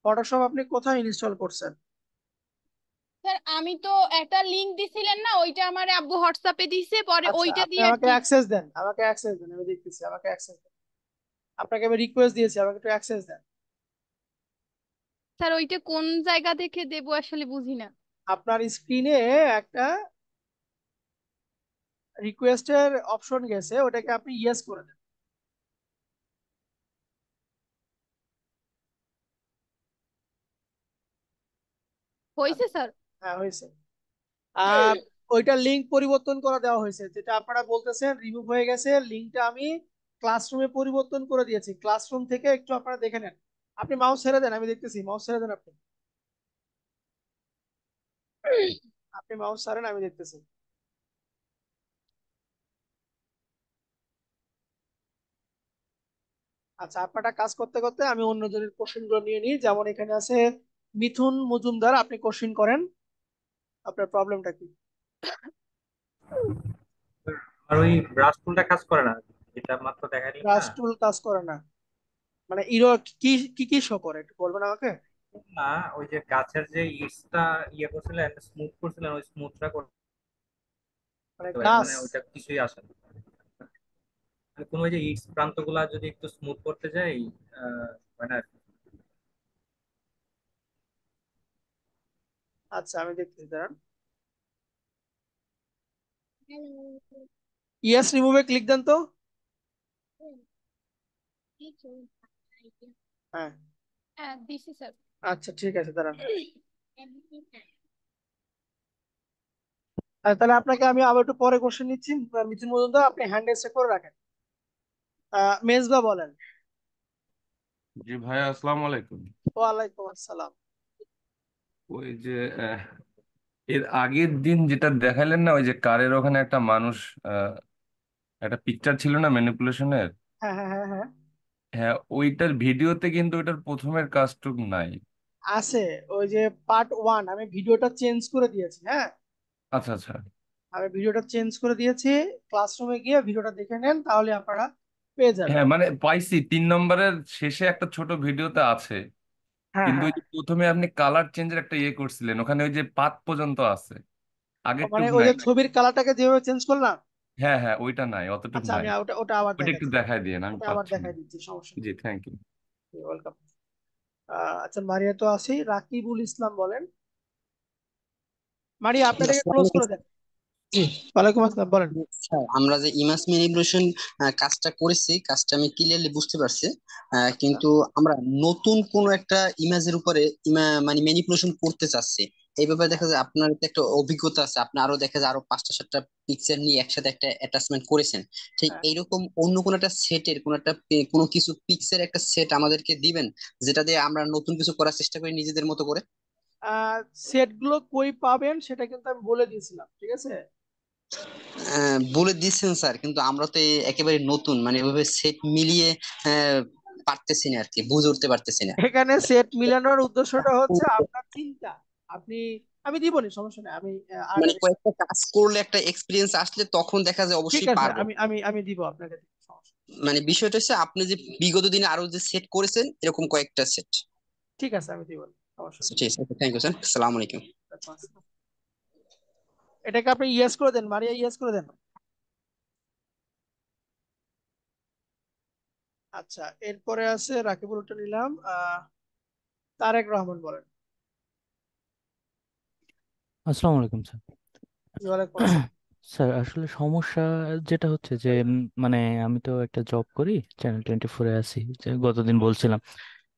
Photoshop আপনি কোথায় ইনস্টল করছেন? স্যার আমি তো একটা লিংক দিছিলেন না, ওইটা আমার আব্বু হোয়াটসঅ্যাপে দিছে, পরে আচ্ছা, ওইটা আপনি দিয়ে আর আমাকে কি। অ্যাক্সেস দেন, আমাকে অ্যাক্সেস দেন, আমি দেখতেছি, আমাকে অ্যাক্সেস দেন। আপনাকে আমি রিকোয়েস্ট দিয়েছি, আমাকে একটু অ্যাক্সেস দেন। স্যার ওইটা কোন জায়গা থেকে দেবো আসলে বুঝি না। আপনার স্ক্রিনে একটা রিকোয়েস্টের অপশন গেছে, ওটাকে আপনি ইয়েস করে দেন। হয়েছে স্যার? হ্যাঁ, হয়েছে। আর ওইটা লিংক পরিবর্তন করে দেওয়া হয়েছে, যেটা আপনারা বলতেছেন রিমুভ হয়ে গেছে, লিংকটা আমি ক্লাসরুমে পরিবর্তন করে দিয়েছি। ক্লাসরুম থেকে একটু আপনারা দেখে নেন। আপনি মাউস ছেড়ে দেন, আমি দেখতেছি, মাউস ছেড়ে দেন আপনি। আপনি মাউস ছাড়েন, আমি দেখতেছি। আচ্ছা, আপনারা কাজ করতে করতে আমি অন্যজনের কোশ্চেন গুলো নিয়ে নিই। যেমন এখানে আছে মিথুন মজুমদার, আপনি কোশ্চেন করেন, আপনার প্রবলেমটা কি? আর ওই ব্রাশ টুলটা কাজ করে না, এটা মাত্র দেখাইলেন না। ব্রাশ টুল কাজ করে না? মানে ইরো কি কি কি শো করে একটু বলবেন আমাকে? না, ওই যে গাছের যে ইটসটা ইয়ে করছিলেন, স্মুথ করছিলেন, ওই স্মুথটা করতে মানে পারে গাছ? মানে ওইটা কিছুই আসে না। মানে কোনো ওই যে ইটস প্রান্তগুলা যদি একটু স্মুথ করতে যাই, আহ, মানে আর কি। আচ্ছা, আমি দেখতেছি, দাঁড়ান। ইয়েস রিমুভে ক্লিক দেন তো। হ্যাঁ। হ্যাঁ দিছি স্যার। আচ্ছা, ঠিক আছে, দাঁড়ান। তাহলে আপনাকে আমি আবার একটু পরে কোশ্চেন নিচ্ছি। মিথুন মজুমদার, আপনি হ্যান্ড রেজ করে রাখেন। মেজবা, বলেন। জি ভাইয়া, আসসালামু আলাইকুম। ওয়ালাইকুম আসসালাম। ওই যে আহ, এর আগের দিন যেটা দেখালেন না, ওই যে কারের ওখানে একটা মানুষ, আহ, একটা পিকচার ছিল না ম্যানিপুলেশনের। হ্যাঁ হ্যাঁ হ্যাঁ হ্যাঁ, হ্যাঁ, ওইটার ভিডিওতে কিন্তু ওইটার প্রথমের কাজটুক নাই। আছে। ওই যে পার্ট 1, আমি ভিডিওটা চেঞ্জ করে দিয়েছি। হ্যাঁ, আচ্ছা আচ্ছা। আমি ভিডিওটা চেঞ্জ করে দিয়েছি। ক্লাসরুমে গিয়ে ভিডিওটা দেখে নেন, তাহলে আপনারা পেয়ে যাবেন। হ্যাঁ মানে পাইছি, 3 নম্বরের শেষে একটা ছোট ভিডিওতে আছে। হ্যাঁ কিন্তু ওই হ্যাঁ, যে প্রথমে আপনি কালার চেঞ্জের একটা ইয়ে করছিলেন, ওখানে ওই যে পাত পর্যন্ত আছে, আগের মানে টুক ওই নাই যে নাকি? ছবির কালারটাকে যেভাবে চেঞ্জ করলাম। হ্যাঁ হ্যাঁ, ওইটা নাই, অতটুক আচ্ছা, নাই। আমি ওটা ওটা আবার ওইটা একটু দেখাচ্ছি। দেখাই দিয়ে, আমি ওটা আবার পাচ্ছি না। দেখাই দিচ্ছি, সমস্যা নেই। জি, থ্যাংক ইউ। ওয়েলকাম। আচ্ছা, মারিয়া তো আছি, রাকিবুল ইসলাম, বলেন। মারিয়া, আপনার এটাকে আসসালামু ক্লোজ করে আলাইকুম দেন। জি, ওয়ালাইকুম আসসালাম, বলেন। স্যার। আমরা যে ইমেজ ম্যানিপুলেশন কাজটা করেছি, কাজটা আমি ক্লিয়ারলি বুঝতে পারছি। আচ্ছা, কিন্তু আমরা নতুন কোন একটা ইমেজের উপরে মানে ম্যানিপুলেশন করতে চাচ্ছি। এই ব্যাপারে দেখা যায় আপনার তো একটা অভিজ্ঞতা আছে, আপনি আরো দেখা যায় আরো 5টা 7টা পিকচার নিয়ে একসাথে একটা অ্যাটাচমেন্ট করেছেন। ঠিক হ্যাঁ। এইরকম অন্য কোন একটা সেটের কোনো কিছু পিকচার একটা সেট আমাদেরকে দিবেন, যেটা দিয়ে আমরা নতুন কিছু করার চেষ্টা করি নিজেদের মতো করে। সেট গুলো কই পাবেন সেটা কিন্তু আমি বলে দিয়েছিলাম, ঠিক আছে? বলে দিচ্ছেন স্যার, কিন্তু আমরা তো একেবারে নতুন, মানে ওইভাবে সেট মিলিয়ে পারতেছি না আর কি, বুঝে উঠতে পারতেছি না। এখানে সেট মিলানোর উদ্দেশ্যটা হচ্ছে আপনার চিন্তা। আপনি, আমি দিবনি, সমস্যা নেই, আমি মানে আগামী। কয়েকটা কাজ করলে একটা এক্সপিরিয়েন্স আসলে তখন দেখা যায় ঠিক অবশ্যই আছে, পারবো। আমি দিব আপনাকে, সমস্যা নেই। মানে বিষয়টা হচ্ছে আপনি যে বিগত দিনে আরো যে সেট করেছেন এরকম কয়েকটা সেট। ঠিক আছে, আমি দিব। সমস্যা নেই। ঠিক আছে, থ্যাংক ইউ স্যার, আসসালামু আলাইকুম। এটাকে আপনি ইয়েস করে দেন, মারিয়া ইয়েস করে দেন। আচ্ছা, এরপরে আছে রাকিবুল, ওটা নিলাম। তারেক রহমান বলেন। আসসালামু আলাইকুম স্যার। ওয়ালাইকুম আসসালাম। স্যার আসলে সমস্যা যেটা হচ্ছে যে মানে আমি তো একটা জব করি, চ্যানেল 24-এ আছি, যে গতদিন বলছিলাম।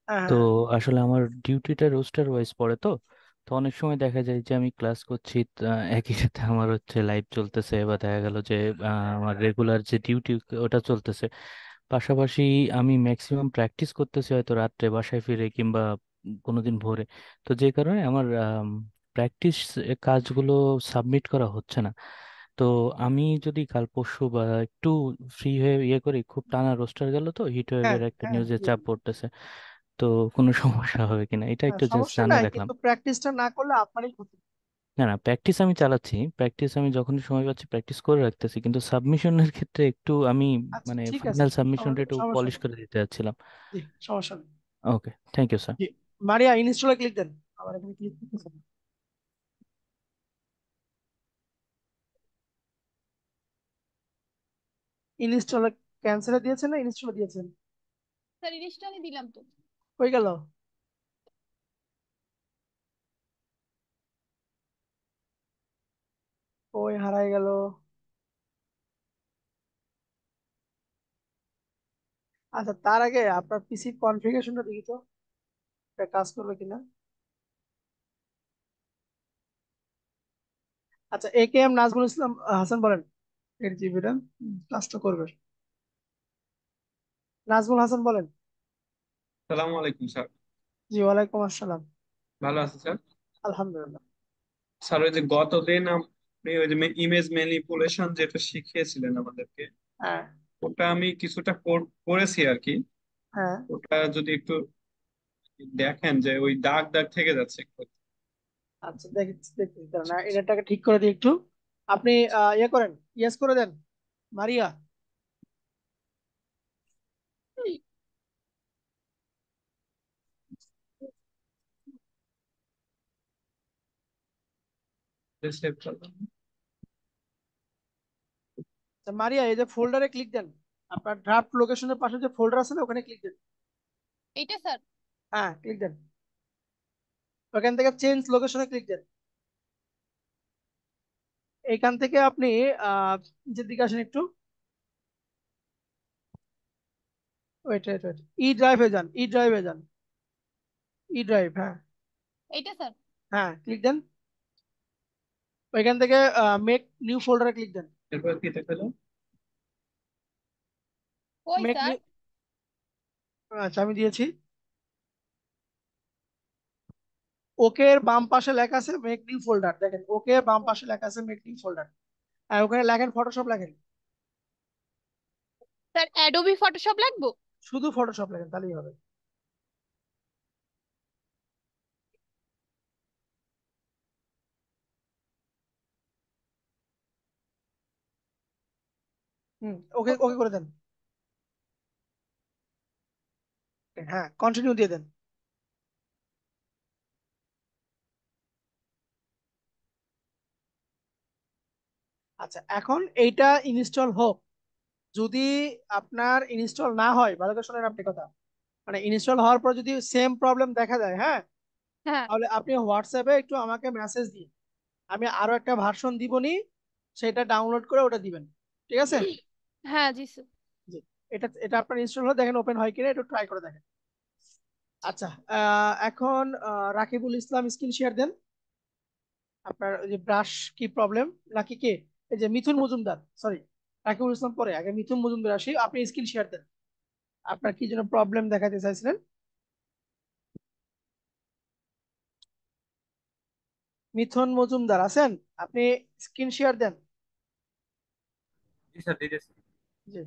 হ্যাঁ তো হ্যাঁ আসলে আমার ডিউটিটা রোস্টার ওয়াইজ পড়ে, তো অনেক সময় দেখা যায় যে আমি ক্লাস করছি, একই সাথে আমার হচ্ছে লাইভ চলতেছে, বা দেখা গেল যে আমার রেগুলার যে ডিউটি ওটা চলতেছে, পাশাপাশি আমি ম্যাক্সিমাম প্র্যাকটিস করতেছি হয়তো রাত্রে বাসায় ফিরে, কিংবা কোনোদিন ভোরে। তো যে কারণে আমার প্র্যাকটিস কাজগুলো সাবমিট করা হচ্ছে না। তো আমি যদি কাল পরশু বা একটু ফ্রি হয়ে ইয়ে করি, খুব টানা রোস্টার গেল, তো হিট হ্যাঁ ওয়েভের একটা হ্যাঁ, নিউজের জি। চাপ পড়তেছে। তো কোনো সমস্যা হবে কিনা এটা হ্যাঁ, একটু জাস্ট সমস্যা জানিয়ে নাই, রাখলাম। কিন্তু প্র্যাকটিসটা না করলে আপনারই ক্ষতি। না না, প্র্যাকটিস আমি চালাচ্ছি, প্র্যাকটিস আমি যখনই সময় পাচ্ছি প্র্যাকটিস করে রাখতেছি, কিন্তু সাবমিশনের ক্ষেত্রে একটু আমি আচ্ছা, মানে ঠিক আছে, ফাইনাল সাবমিশনটা একটু সমস্যা পলিশ নেই। করে দিতে যাচ্ছিলাম। জি, সমস্যা নেই। Okay, thank you sir. জি, মারিয়া ইনস্টলে ক্লিক দেন। আমার এখানে ক্লিক করতেছে না। ইনস্টলে ক্যান্সেলে দিয়েছেন না ইনস্টলে দিয়েছেন? স্যার ইনস্টলে দিলাম তো। হয়ে গেল। ওই হারাই গেল। আচ্ছা, তার আগে আপনার পিসি কনফিগারেশনটা দেখি তো, এটা কাজ করবে কিনা। আচ্ছা, AKM নাজমুল ইসলাম হাসান বলেন। 8 GB র্যাম, কাজটা করবে। নাজমুল হাসান বলেন। সালামু আলাইকুম স্যার। জি, ওয়ালাইকুম আসসালাম। ভালো আছি স্যার। আলহামদুলিল্লাহ। স্যার ওই যে গতদিন আপনি ওই যে ইমেজ ম্যানিপুলেশন যেটা শিখিয়েছিলেন আমাদেরকে, হ্যাঁ ওটা আমি কিছুটা করেছি আর কি। হ্যাঁ। ওটা যদি একটু দেখেন যে ওই দাগ দাগ থেকে যাচ্ছে একটু। আচ্ছা, দেখছি দেখছি, দাঁড়ান, এটাকে ঠিক করে দিই একটু। আপনি ইয়ে করেন, ইয়েস করে দেন, মারিয়া। সেভ করলাম। আচ্ছা, মারিয়া, এই যে ফোল্ডারে ক্লিক দেন। আপনার ড্রাফট লোকেশনের পাশে যে ফোল্ডার আছে না, ওখানে ক্লিক দেন। এইটা স্যার? হ্যাঁ, ক্লিক দেন। ওখান থেকে চেঞ্জ লোকেশনে ক্লিক দেন। এখান থেকে আপনি নিচের দিকে আসেন একটু। ওয়েট ওয়েট ওয়েট, ই ড্রাইভে যান, ই ড্রাইভে যান। ই ড্রাইভ, হ্যাঁ। এইটা স্যার? হ্যাঁ, ক্লিক দেন। ওইখান থেকে মেক নিউ ফোল্ডারে ক্লিক দেন। এরপর কি দেখালো? কই মেক স্যার? নিউ, আচ্ছা আমি দিয়েছি। ওকে এর বাম পাশে লেখা আছে মেক নিউ ফোল্ডার, দেখেন ওকে বাম পাশে লেখা আছে মেক নিউ ফোল্ডার। আর ওখানে লেখেন ফটোশপ লেখেন। স্যার অ্যাডোবি ফটোশপ লাগবো? শুধু ফটোশপ লেখেন, তাহলেই হবে। ওকে ওকে করে দেন। হ্যাঁ, কন্টিনিউ দিয়ে দেন। আচ্ছা, এখন এইটা ইনস্টল হোক। যদি আপনার ইনস্টল না হয়, ভালো করে শোনেন আপনি কথা, মানে ইনস্টল হওয়ার পর যদি সেম প্রবলেম দেখা যায়, হ্যাঁ, হ্যাঁ তাহলে আপনি হোয়াটসঅ্যাপে একটু আমাকে মেসেজ দিন। আমি আরো একটা ভার্সন দিবনি, সেটা ডাউনলোড করে ওটা দিবেন। ঠিক আছে? হ্যাঁ জি স্যার। জি। এটা এটা আপনার ইনস্টল হলে দেখেন ওপেন হয় কিনা, একটু ট্রাই করে দেখেন। আচ্ছা, এখন রাকিবুল ইসলাম স্ক্রিন শেয়ার দেন। আপনার ওই যে ব্রাশ কি প্রবলেম, নাকি কে? এই যে মিথুন মজুমদার, সরি, রাকিবুল ইসলাম পরে, আগে মিথুন মজুমদার আসি, আপনি স্ক্রিন শেয়ার দেন। আপনার কি যেন প্রবলেম দেখাতে চাইছিলেন? মিথুন মজুমদার আছেন? আপনি স্ক্রিন শেয়ার দেন। জি স্যার, দিতেছি। জি।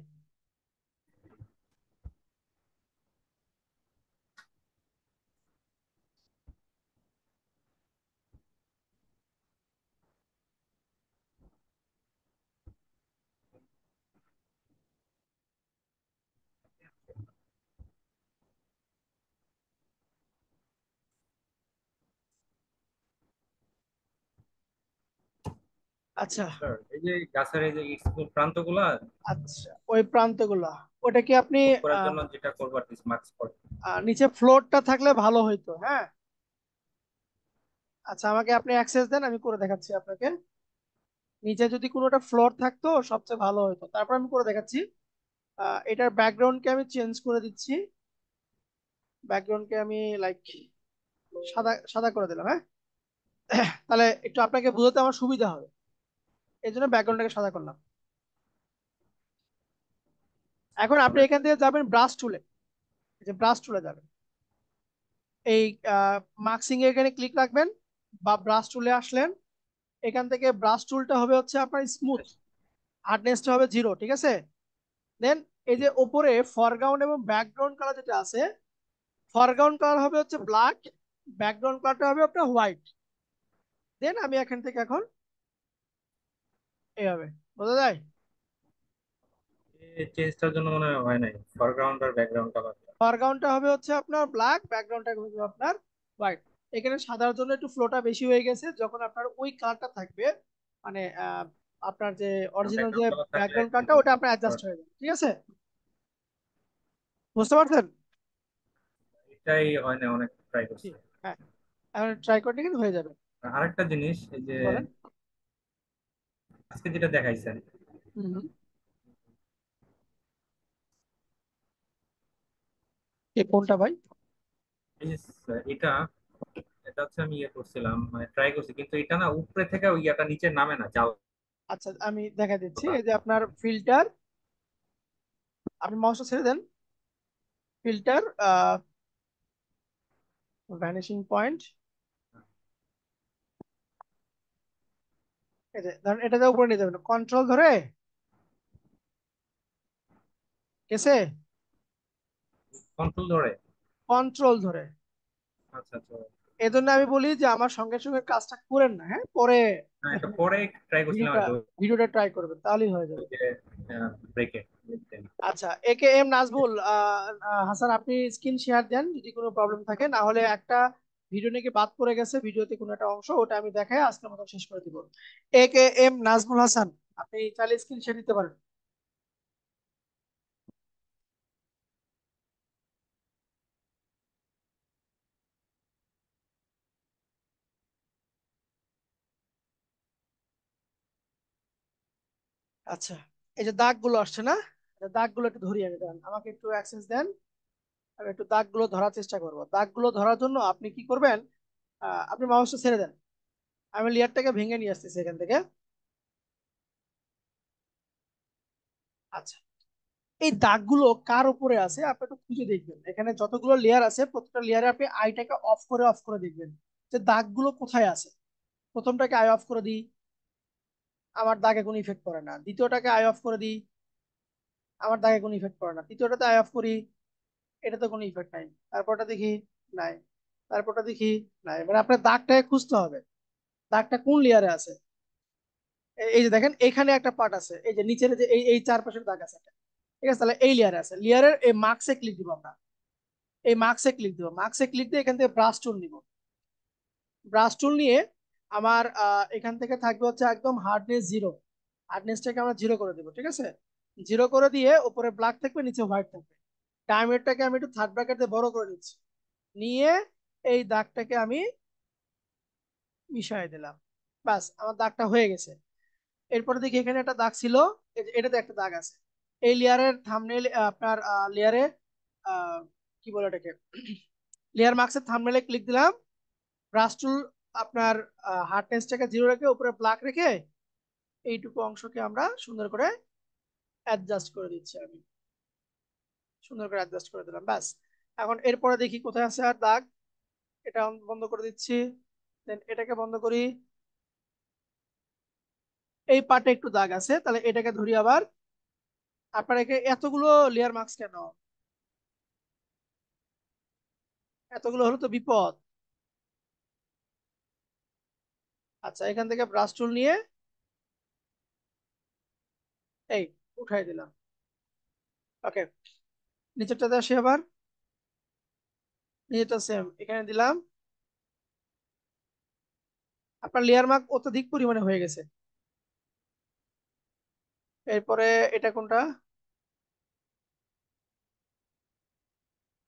আচ্ছা স্যার এই যে গাছের এই যে ইট প্রান্তগুলা আচ্ছা, ওই প্রান্তগুলা ওটা কি আপনি ঠিক করার আহ, জন্য যেটা করবো আর কি, মার্কস পড়ে। নিচে ফ্লোরটা থাকলে ভালো হইতো, হ্যাঁ। আচ্ছা, আমাকে আপনি অ্যাক্সেস দেন, আমি করে দেখাচ্ছি আপনাকে। নিচে যদি কোনোটা ফ্লোর থাকতো সবচেয়ে ভালো হতো, তারপর আমি করে দেখাচ্ছি। এটার ব্যাকগ্রাউন্ডকে আমি চেঞ্জ করে দিচ্ছি। ব্যাকগ্রাউন্ডকে আমি লাইক সাদা সাদা করে দিলাম, হ্যাঁ। তাহলে একটু আপনাকে বোঝাতে আমার সুবিধা হবে, এই জন্য ব্যাকগ্রাউন্ডটাকে সাদা করলাম। এখন আপনি এখান থেকে যাবেন ব্রাশ টুলে, যে ব্রাশ টুলে যাবেন, এই মার্কসিং এ এখানে ক্লিক রাখবেন বা ব্রাশ টুলে আসলেন। এখান থেকে ব্রাশ টুলটা হবে হচ্ছে আপনার স্মুথ, হার্ডনেসটা হবে 0, ঠিক আছে। দেন এই যে উপরে ফরগ্রাউন্ড এবং ব্যাকগ্রাউন্ড কালার যেটা আছে, ফরগ্রাউন্ড কালার হবে হচ্ছে ব্ল্যাক, ব্যাকগ্রাউন্ড কালারটা হবে আপনার হোয়াইট। দেন আমি এখান থেকে এখন এইভাবে, বোঝা যায়? এই চেঞ্জটার জন্য মনে হয় নাই ফরগ্রাউন্ড আর ব্যাকগ্রাউন্ড কালার। ফরগ্রাউন্ডটা হবে হচ্ছে আপনার ব্ল্যাক, ব্যাকগ্রাউন্ডটা হবে আপনার হোয়াইট। এখানে সাদার জন্য একটু ফ্লোটা বেশি হয়ে গেছে, যখন আপনার ওই কালারটা থাকবে, মানে আপনার যে অরিজিনাল যে ব্যাকগ্রাউন্ড কালার থাকলে ব্যাকগ্রাউন্ড একটু কালারটা, ওটা আপনার অ্যাডজাস্ট হয়ে যাবে, ঠিক আছে। বুঝতে পারছেন? এটাই হয় না, অনেক ট্রাই জি, করছি। হ্যাঁ, এখন ট্রাই করে দেখেন, হয়ে যাবে। আর আরেকটা জিনিস, এই যে বলেন। আজকে যেটা দেখাইছেন, হুম হুম। কোনটা ভাই? এই যে এটা এটা হচ্ছে আমি ইয়ে করছিলাম, মানে ট্রাই করছি, কিন্তু এটা না উপরে থেকে ওই ইয়াটা নিচে নামে না, জাল। আচ্ছা, আমি দেখা দিচ্ছি। এই যে আপনার ফিল্টার, আপনি মাউসটা ছেড়ে দেন, ফিল্টার, ভ্যানিশিং পয়েন্ট, এই যে ধরেন এটাতে উপরে নিয়ে যাবেন, কন্ট্রোল ধরে, গেছে? কন্ট্রোল ধরে। কন্ট্রোল ধরে। আচ্ছা আচ্ছা। এই জন্য আমি বলি যে আমার সঙ্গে সঙ্গে কাজটা করেন না, হ্যাঁ, পরে না এটা পরে ট্রাই করছিলাম ভিডিওটা আর কি, ভিডিওটা ট্রাই করবেন, তাহলেই হয়ে যাবে। ওই যে ব্রেকে। আচ্ছা, একে এম নাজবুল হাসান, আপনি স্ক্রিন শেয়ার দেন যদি কোনো প্রবলেম থাকে, না হলে একটা ভিডিও নাকি বাদ পড়ে গেছে, ভিডিওতে কোনো একটা অংশ, ওটা আমি দেখাই আজকের মতো শেষ করে দিব। একে এম নাজমুল হাসান, আপনি চাইলে স্ক্রিন শেয়ার দিতে পারেন। আচ্ছা, এই যে দাগগুলো আসছে না, এই দাগগুলো একটু ধরি আমি, দেন আমাকে একটু অ্যাক্সেস দেন, আমি একটু দাগগুলো ধরার চেষ্টা করব। দাগগুলো ধরার জন্য আপনি কি করবেন, আপনি মাউসটা ছেড়ে দেন, আমি লেয়ারটাকে ভেঙে নিয়ে আসতেছি এখান থেকে। আচ্ছা, এই দাগগুলো কার উপরে আছে আপনি একটু খুঁজে দেখবেন, এখানে যতগুলো লেয়ার আছে প্রত্যেকটা লেয়ারে আপনি আইটাকে অফ করে দেখবেন যে দাগগুলো কোথায় আছে। প্রথমটাকে আই অফ করে দিই, আমার দাগে কোনো ইফেক্ট পড়ে না। দ্বিতীয়টাকে আই অফ করে দিই, আমার দাগে কোনো ইফেক্ট পড়ে না। তৃতীয়টাতে আই অফ করি, এটাতে কোনো ইফেক্ট নাই। তারপরটা দেখি, নাই। তারপরটা দেখি, নাই। মানে আপনার দাগটাকে খুঁজতে হবে, দাগটা কোন লেয়ারে আছে। এই যে দেখেন এখানে একটা পার্ট আছে, এই যে নিচের যে এই চারপাশের দাগ আছে একটা। ঠিক আছে, তাহলে এই লেয়ারে আছে, লেয়ারের এই মার্কসে ক্লিক দিব আমরা, এই মার্কসে ক্লিক দিব, মার্কসে ক্লিক দিয়ে এখান থেকে ব্রাশ টুল নিব। ব্রাশ টুল নিয়ে আমার এখান থেকে থাকবে হচ্ছে একদম হার্ডনেস 0, হার্ডনেসটাকে আমরা 0 করে দেবো, ঠিক আছে। 0 করে দিয়ে উপরে ব্ল্যাক থাকবে, নিচে হোয়াইট থাকবে। ডায়মন্ডটাকে আমি একটু থার্ড ব্র্যাকেট দিয়ে বড় করে নিচ্ছি, নিয়ে এই দাগটাকে আমি মিশিয়ে দিলাম। বাস, আমার দাগটা হয়ে গেছে। এরপরে দেখি এখানে একটা দাগ ছিল, এই যে এটাতে একটা দাগ আছে। এই লেয়ারের থাম্বনেইল, আপনার লেয়ারে কি বলে এটাকে, লেয়ার মার্কসের থাম্বনেইলে ক্লিক দিলাম। ব্রাশ টুল আপনার হার্ডনেসটাকে 0 রেখে উপরে ব্ল্যাক রেখে এইটুকু অংশকে আমরা সুন্দর করে অ্যাডজাস্ট করে দিচ্ছি, আমি সুন্দর করে অ্যাডজাস্ট করে দিলাম। ব্যাস, এখন এরপরে দেখি কোথায় আছে আর দাগ, এটা বন্ধ করে দিচ্ছি। দেন এটাকে বন্ধ করি, এই পার্টে একটু দাগ আছে, তাহলে এটাকে ধরি আবার। আপনার এতগুলো লেয়ার মার্কস কেন, এতগুলো হলো তো বিপদ। আচ্ছা, এখান থেকে ব্রাশ টুল নিয়ে এই উঠাই দিলাম। ওকে, নিচেরটাতে আসি আবার, নিচেরটা সেম এখানে দিলাম। আপনার লেয়ার মার্ক অত্যধিক পরিমাণে হয়ে গেছে, এরপরে এটা কোনটা?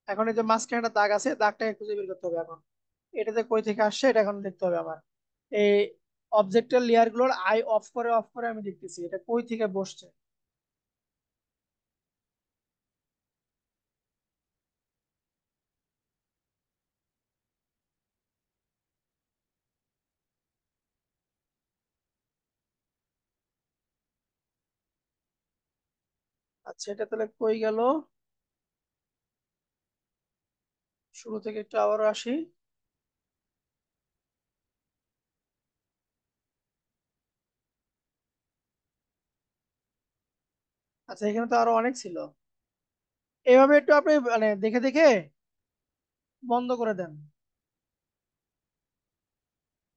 এখন এই যে মাঝখানে একটা দাগ আছে, দাগটাকে খুঁজে বের করতে হবে এখন। এটাতে কই থেকে আসছে এটা এখন দেখতে হবে আমার। এই অবজেক্টের লেয়ার গুলোর আই অফ করে আমি দেখতেছি এটা কই থেকে বসছে। আচ্ছা এটা তাহলে কই গেল? শুরু থেকে একটু আবারও আসি। আচ্ছা এখানে তো আরো অনেক ছিল। এইভাবে একটু আপনি মানে দেখে দেখে বন্ধ করে দেন।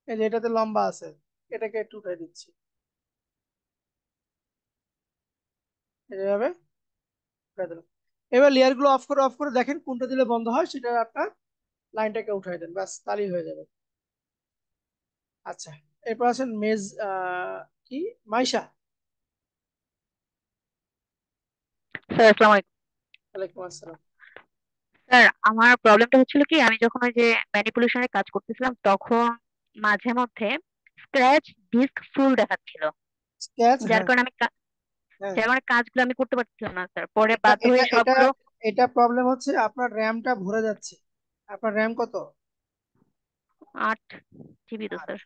এই যে এটাতে লম্বা আছে, এটাকে একটু উঠাই দিচ্ছি এইভাবে উঠাই দিলাম। এবার লেয়ার গুলো অফ করে দেখেন কোনটা দিলে বন্ধ হয়, সেটা আপনার লাইনটাকে উঠাই দেন, ব্যাস তাহলেই হয়ে যাবে। আচ্ছা এরপর আছেন মেজ কি মাইশা। স্যার আসসালামু আলাইকুম। ওয়ালাইকুম আসসালাম। স্যার আমার প্রবলেমটা হচ্ছিল কি, আমি যখন ওই যে ম্যানিপুলেশনের কাজ করতেছিলাম তখন মাঝে মধ্যে স্ক্র্যাচ ডিস্ক ফুল দেখাচ্ছিল, স্কেচ, যার হ্যাঁ কারণে হ্যাঁ। যার কারণে কাজগুলো আমি করতে পারছিলাম না স্যার। পরে এটা বাধ্য এটা হয়ে এটা সবগুলো। এটা প্রবলেম হচ্ছে আপনার র্যামটা ভরে যাচ্ছে। আপনার র্যাম কত? 8 জিবি তো আট। স্যার।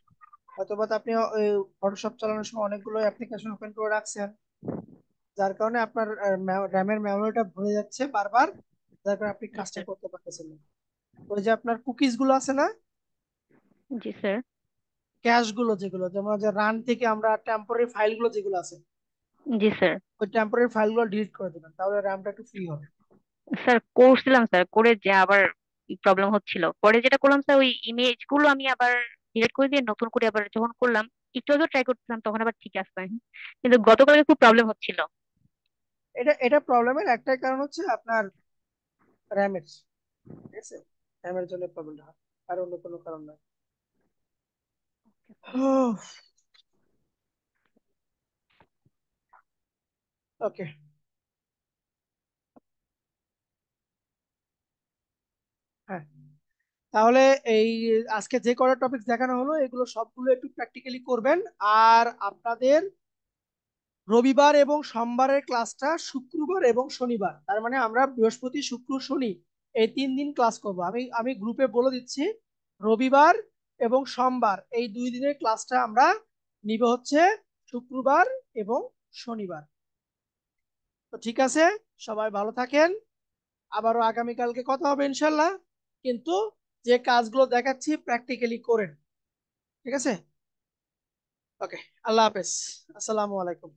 হয়তোবা তো আপনি ফটোশপ চালানোর সময় অনেকগুলো অ্যাপ্লিকেশন ওপেন করে রাখছেন, যার কারণে আপনার র্যামের মেমোরিটা ভরে যাচ্ছে বারবার, যার কারণে আপনি জি কাজটা স্যার। করতে পারতেছেন না। ওই যে আপনার কুকিজ গুলো আছে না, জি স্যার। ক্যাশ গুলো যেগুলো, যেমন যে রান থেকে আমরা টেম্পোরারি ফাইল গুলো যেগুলো আছে, জি স্যার। ওই টেম্পোরারি ফাইল গুলো ডিলিট করে দেবেন, তাহলে র্যামটা একটু ফ্রি হবে। স্যার করছিলাম স্যার, করে যে আবার প্রবলেম হচ্ছিল। পরে যেটা করলাম স্যার, ওই ইমেজ গুলো আমি আবার ডিলিট করে দিয়ে নতুন করে আবার যখন করলাম, একটু আগে ট্রাই করতেছিলাম তখন আবার ঠিক আসছে, কিন্তু গতকালকে খুব প্রবলেম হচ্ছিল। এটা এটা প্রবলেমের একটাই কারণ হচ্ছে আপনার র্যামের, ঠিক আছে, র্যামের জন্য প্রবলেমটা হয়, আর অন্য কোনো কারণ নয়। ওকে, হ্যাঁ তাহলে এই আজকে যে কটা টপিক দেখানো হলো এগুলো সবগুলো একটু প্র্যাকটিক্যালি করবেন। আর আপনাদের রবিবার এবং সোমবারের ক্লাসটা শুক্রবার এবং শনিবার, তার মানে আমরা বৃহস্পতি শুক্র শনি এই 3 দিন ক্লাস করব। আমি আমি গ্রুপে বলে দিচ্ছি, রবিবার এবং সোমবার এই 2 দিনের ক্লাসটা আমরা নিব হচ্ছে শুক্রবার এবং শনিবার। তো ঠিক আছে, সবাই ভালো থাকেন, আবারও আগামীকালকে কথা হবে ইনশাল্লাহ। কিন্তু যে কাজগুলো দেখাচ্ছি প্র্যাকটিক্যালি করেন, ঠিক আছে? ওকে, আল্লাহ হাফেজ, আসসালামু আলাইকুম।